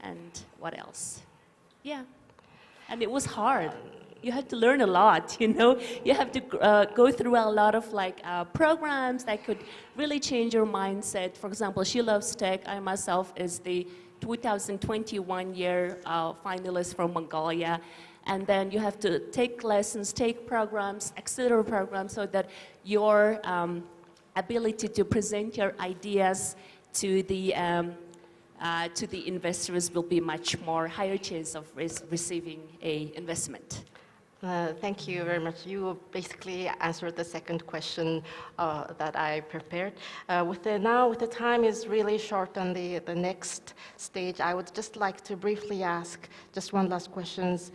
and what else? Yeah, and it was hard. You have to learn a lot, you know. You have to go through a lot of programs that could really change your mindset. For example, She Loves Tech. I myself is the 2021 year finalist from Mongolia. And then you have to take lessons, take programs, accelerator programs, so that your ability to present your ideas to the investors will be much more higher chance of receiving a investment. Thank you very much. You basically answered the second question that I prepared. With the time is really short on the next stage, I would just like to briefly ask just one last questions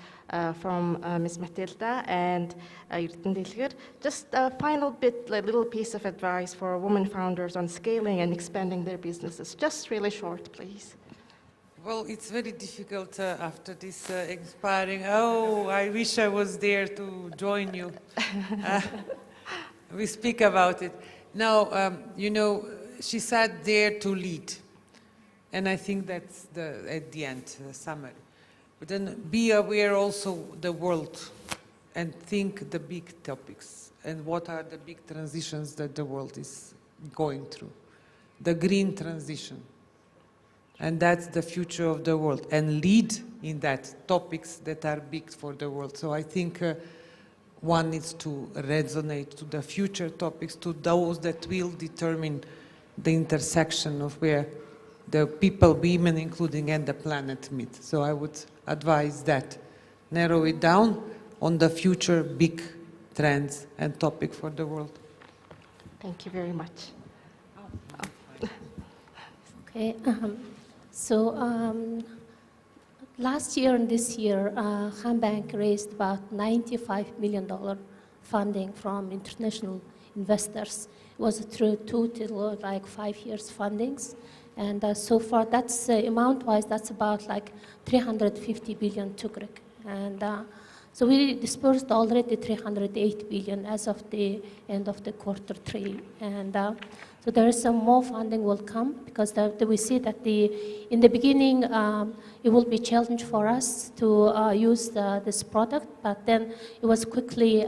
from Ms. Matilda and Ertin Dilger. Just a final bit, a little piece of advice for women founders on scaling and expanding their businesses. Just really short, please. Well, it's very difficult after this inspiring, oh, I wish I was there to join you. We speak about it. Now, you know, she said dare to lead. And I think that's at the end, the summary. But then be aware also the world and think the big topics and what are the big transitions that the world is going through. The green transition. And that's the future of the world, and lead in that topics that are big for the world. So I think one needs to resonate to the future topics, to those that will determine the intersection of where the people, women including, and the planet meet. So I would advise that. Narrow it down on the future big trends and topic for the world. Thank you very much. Okay. So last year and this year, Bank raised about $95 million funding from international investors. It was through total 5 years fundings. And so far, that's amount-wise, that's about 350 billion Tugrik. And so we dispersed already 308 billion as of the end of the Q3. And so there is some more funding will come, because we see that in the beginning it will be a challenge for us to use this product, but then it was quickly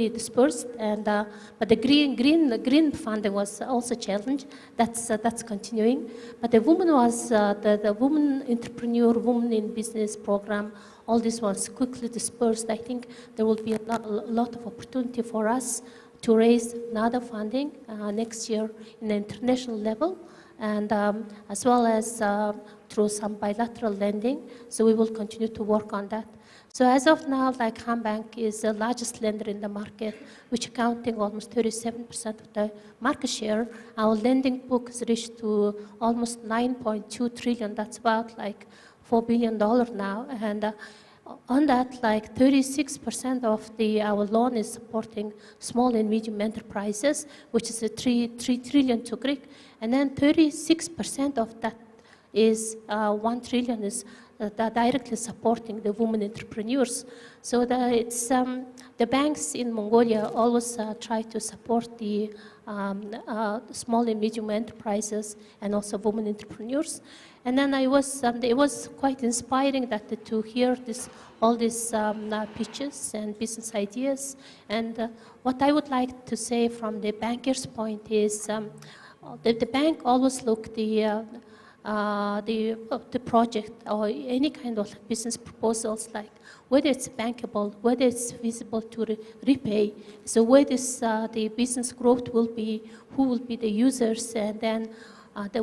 dispersed, and but the green funding was also a challenge. That's continuing. But the woman was the woman entrepreneur, woman in business program. All this was quickly dispersed. I think there will be a lot of opportunity for us to raise another funding next year in the international level, and as well as through some bilateral lending. So we will continue to work on that. So as of now, Bank is the largest lender in the market, which accounting almost 37% of the market share. Our lending book has reached to almost 9.2 trillion. That's about $4 billion now. And on that, 36% of our loan is supporting small and medium enterprises, which is a 3 trillion Tugrik. And then 36% of that is 1 trillion is directly supporting the women entrepreneurs. So the banks in Mongolia always try to support the small and medium enterprises and also women entrepreneurs. And then it was quite inspiring to hear all these pitches and business ideas. And what I would like to say from the banker's point is the bank always look the project or any kind of business proposals, whether it's bankable, whether it's feasible to repay, so where the business growth will be, who will be the users, and then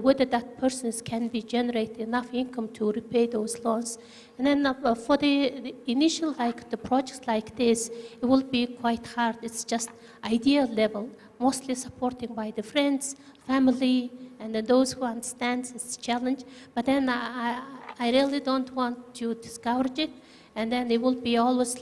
whether that person can be generate enough income to repay those loans. And then for the initial, the projects like this, it will be quite hard. It's just idea level, mostly supporting by the friends, family, and then those who understand it's a challenge. But then I really don't want to discourage it. And then it will be always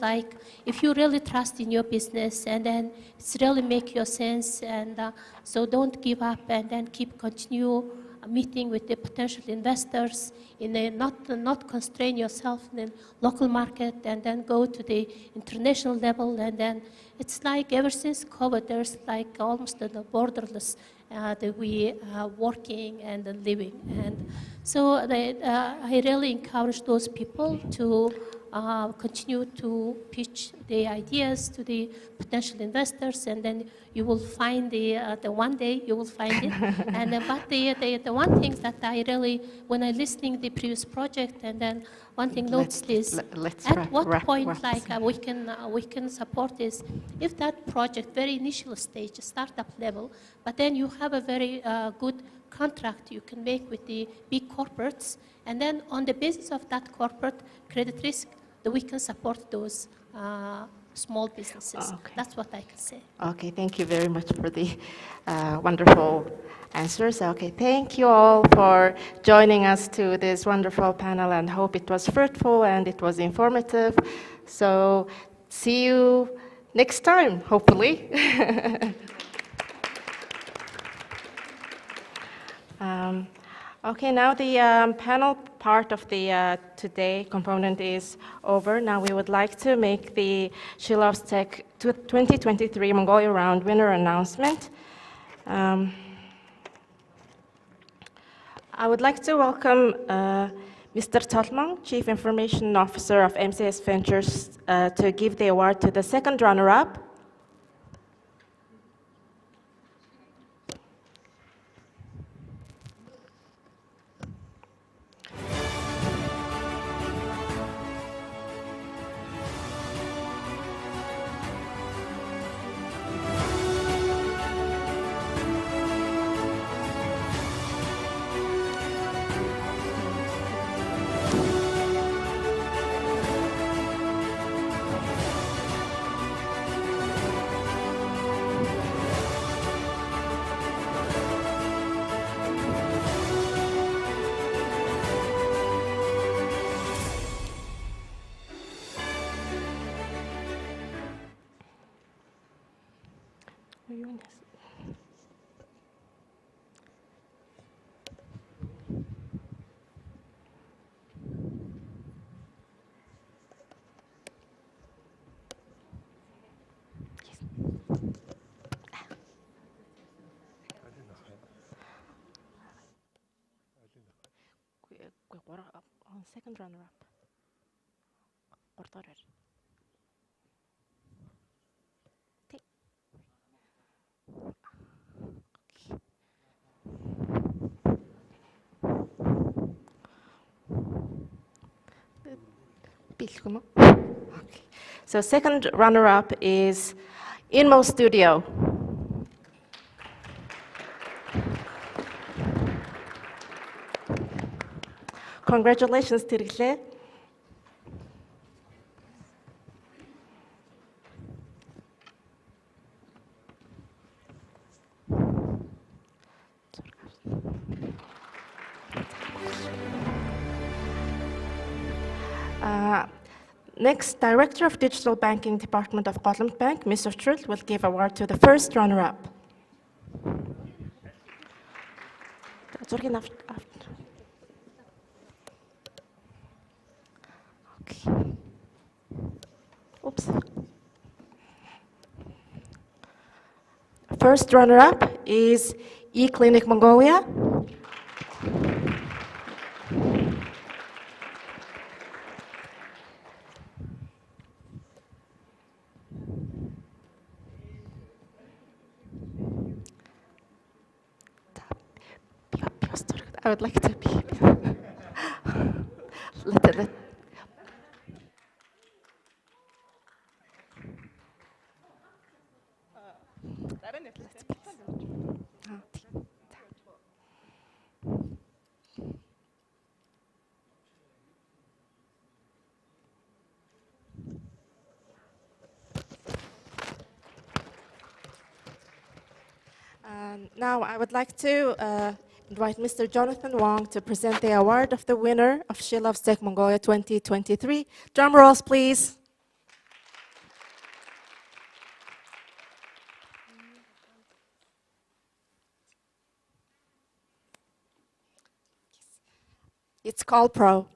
if you really trust in your business, and then it's really make your sense, and so don't give up, and then continue meeting with the potential investors, in a not constrain yourself in the local market, and then go to the international level. And then it's like ever since COVID, there's like almost the borderless that we are working and living. And so I really encourage those people to continue to pitch the ideas to the potential investors, and then you will find the one day you will find it. And but the one thing that I really, when I listening the previous project, and then one thing noticed is at what point we can support this, if that project very initial stage startup level, but then you have a very good contract you can make with the big corporates, and then on the basis of that corporate credit risk, that we can support those small businesses. Okay. That's what I can say. Okay, thank you very much for the wonderful answers. Okay, thank you all for joining us to this wonderful panel, and hope it was fruitful and it was informative. So see you next time, hopefully. Okay, now the panel part of the today component is over. Now we would like to make the She Loves Tech 2023 Mongolia Round winner announcement. I would like to welcome Mr. Tolmang, Chief Information Officer of MCS Ventures, to give the award to the second runner-up. Second runner-up. Okay. So second runner-up is Inmo Studio. Congratulations, Tirikle. Next, Director of Digital Banking Department of Gotland Bank, Mr. Trull, will give award to the first runner-up. Okay. Oops. First runner-up is eClinic Mongolia. I would like to be. let. Now I would like to invite Mr. Jonathan Wong to present the award of the winner of She Loves Tech Mongolia 2023. Drum rolls, please. It's called Pro.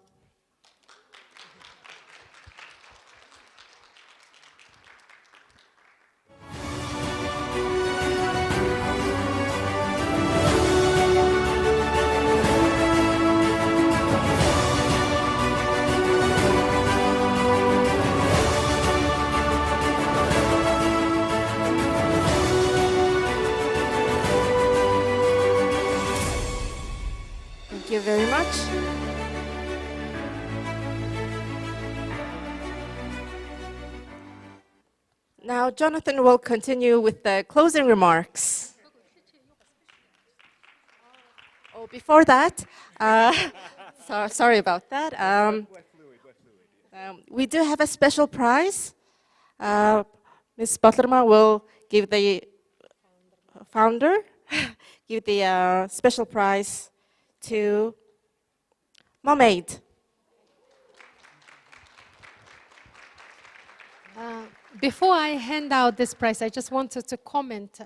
Thank you very much. Now, Jonathan will continue with the closing remarks. Oh, before that, sorry about that. We do have a special prize. Ms. Butlerma will give the founder, give the special prize to Mermaid. Before I hand out this prize, I just wanted to comment.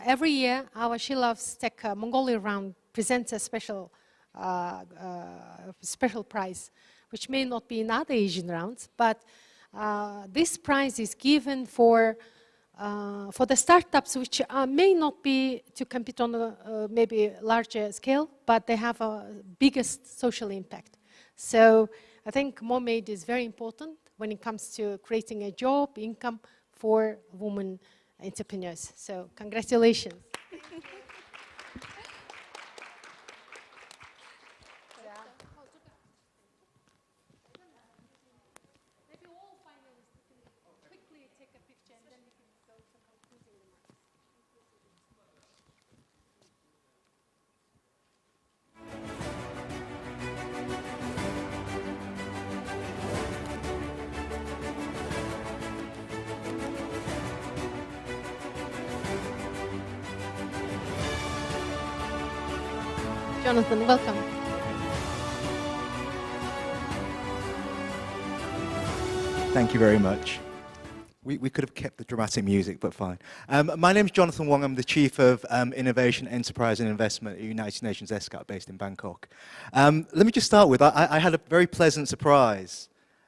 Every year, our She Loves Tech Mongolia round presents a special prize, which may not be in other Asian rounds, but this prize is given for the startups which may not be to compete on a maybe larger scale, but they have a biggest social impact. So I think Mermaid is very important when it comes to creating a job, income for women entrepreneurs. So congratulations. Jonathan, welcome. Thank you very much. We could have kept the dramatic music, but fine. My name is Jonathan Wong. I'm the Chief of Innovation, Enterprise and Investment at United Nations ESCAP based in Bangkok. Let me just start with, I had a very pleasant surprise,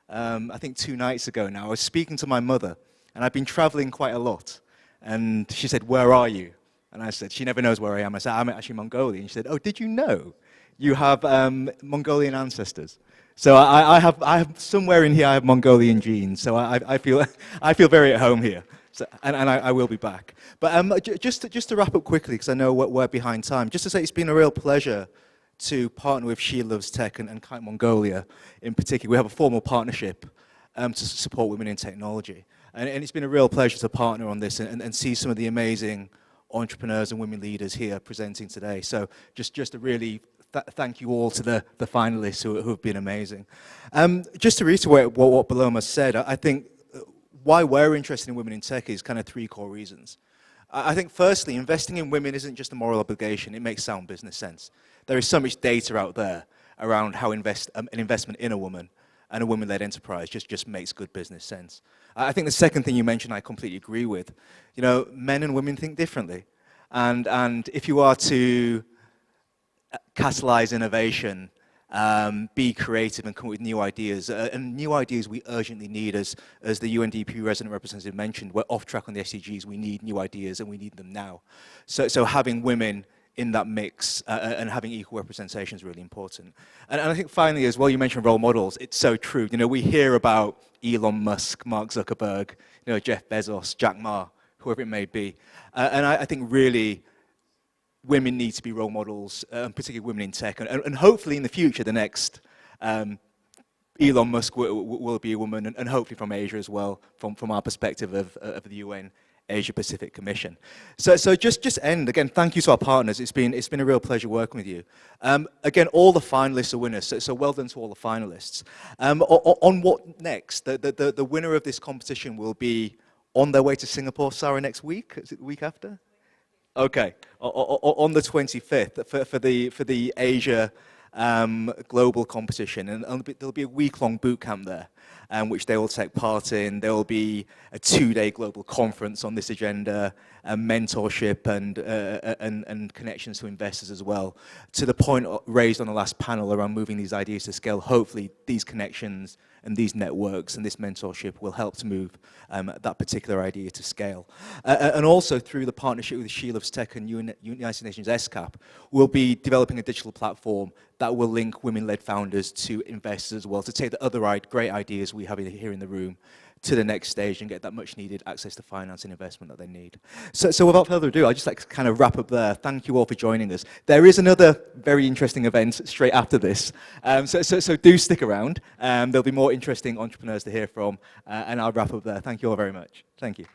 I think 2 nights ago now. I was speaking to my mother, and I've been traveling quite a lot. And she said, "Where are you?" And I said, she never knows where I am. I said, "I'm actually Mongolian." And she said, "Oh, did you know you have Mongolian ancestors?" So I have somewhere in here I have Mongolian genes. So I feel very at home here. So, and I will be back. But just to wrap up quickly, because I know we're behind time. Just to say, it's been a real pleasure to partner with She Loves Tech and Kite Mongolia in particular. We have a formal partnership to support women in technology, and it's been a real pleasure to partner on this and see some of the amazing entrepreneurs and women leaders here presenting today. So just a really thank you all to the finalists who have been amazing. Just to reiterate what Paloma said, I think why we're interested in women in tech is kind of 3 core reasons. I think firstly, investing in women isn't just a moral obligation, it makes sound business sense. There is so much data out there around how an investment in a woman and a women-led enterprise just makes good business sense. I think the second thing you mentioned I completely agree with. You know, men and women think differently. And if you are to catalyze innovation, be creative and come up with new ideas, and new ideas we urgently need, as the UNDP resident representative mentioned, we're off track on the SDGs, we need new ideas and we need them now. So having women in that mix and having equal representation is really important. And I think finally as well, you mentioned role models, it's so true. You know, we hear about Elon Musk, Mark Zuckerberg, you know, Jeff Bezos, Jack Ma, whoever it may be. And I think really women need to be role models, particularly women in tech. And hopefully in the future, the next Elon Musk will be a woman, and hopefully from Asia as well, from our perspective of the UN Asia Pacific Commission. So just end, again, thank you to our partners. It's been a real pleasure working with you. Again, all the finalists are winners, so well done to all the finalists. On what next? The winner of this competition will be on their way to Singapore, Sarah, next week? Is it the week after? Okay, on the 25th for the Asia global competition, and there'll be a week-long boot camp there. which they will take part in. There will be a 2-day global conference on this agenda, mentorship and connections to investors as well. To the point raised on the last panel around moving these ideas to scale, hopefully these connections and these networks and this mentorship will help to move that particular idea to scale. And also through the partnership with She Loves Tech and United Nations SCAP, we'll be developing a digital platform that will link women-led founders to investors as well, to take the other great ideas we have here in the room to the next stage and get that much needed access to finance and investment that they need. So without further ado, I'd just like to kind of wrap up there. Thank you all for joining us. There is another very interesting event straight after this, so do stick around. There'll be more interesting entrepreneurs to hear from, and I'll wrap up there. Thank you all very much. Thank you.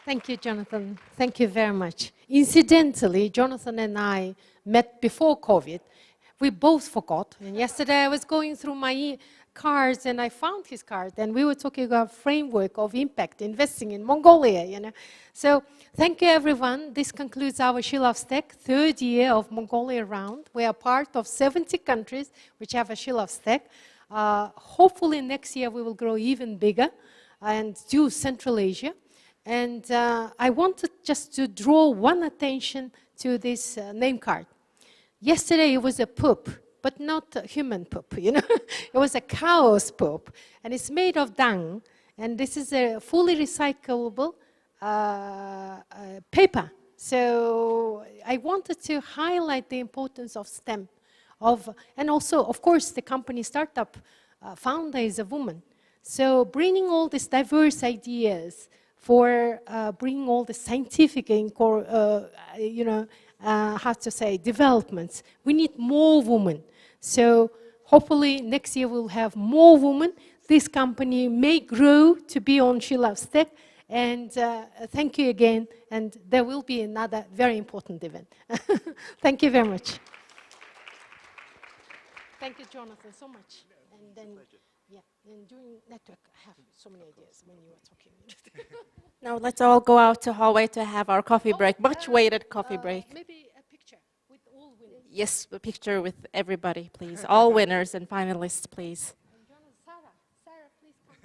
Thank you, Jonathan. Thank you very much. Incidentally, Jonathan and I met before COVID. We both forgot. And yesterday I was going through my cards and I found his card. And we were talking about framework of impact, investing in Mongolia, you know. So thank you, everyone. This concludes our She Loves Tech 3rd year of Mongolia round. We are part of 70 countries which have a She Loves Tech. Hopefully next year we will grow even bigger and do Central Asia. And I wanted just to draw one attention to this name card. Yesterday it was a poop, but not a human poop, you know. It was a cow's poop, and it's made of dung. And this is a fully recyclable paper. So I wanted to highlight the importance of STEM, and also, of course, the company startup founder is a woman. So bringing all these diverse ideas for bringing all the scientific, how to say, developments. We need more women. So hopefully next year we'll have more women. This company may grow to be on She Loves Tech. And thank you again. And there will be another very important event. Thank you very much. Thank you, Jonathan, so much. And then, yeah, and during network, I have so many ideas when you were talking. Now let's all go out to hallway to have our coffee break, much awaited coffee break. Maybe a picture with all winners. Yes, a picture with everybody, please. All winners and finalists, please. Sarah, please come.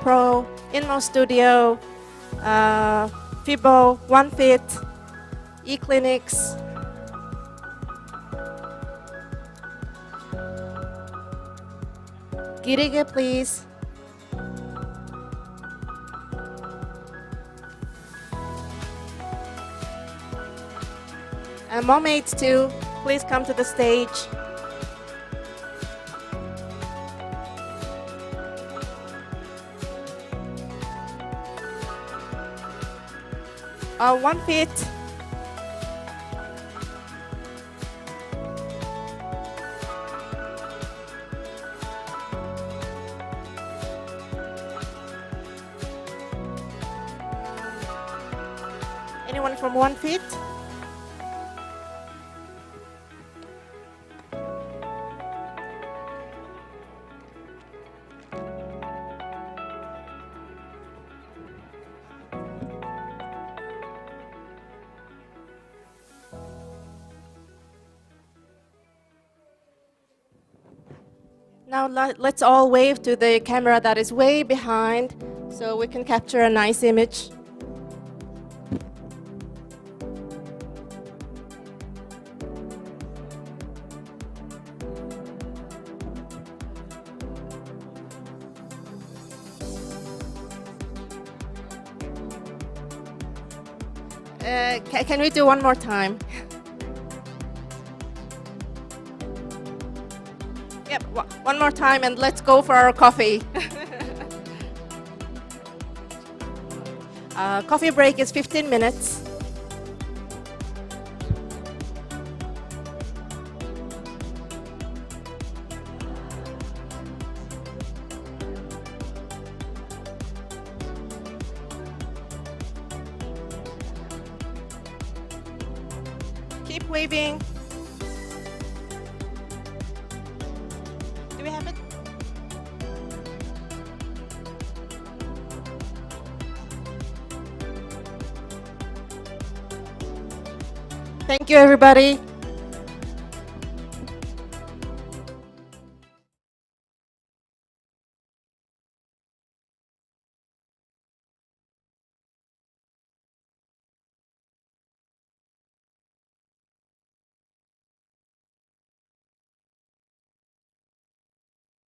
Pro, Inmo Studio, Fibo, OneFit, eClinics. Girige, please. And Momates too, please come to the stage. OneFit. Anyone from OneFit? Now let's all wave to the camera that is way behind so we can capture a nice image. Can we do one more time? Yep, one more time and let's go for our coffee. Coffee break is 15 minutes. waving. Do we have it? Thank you, everybody.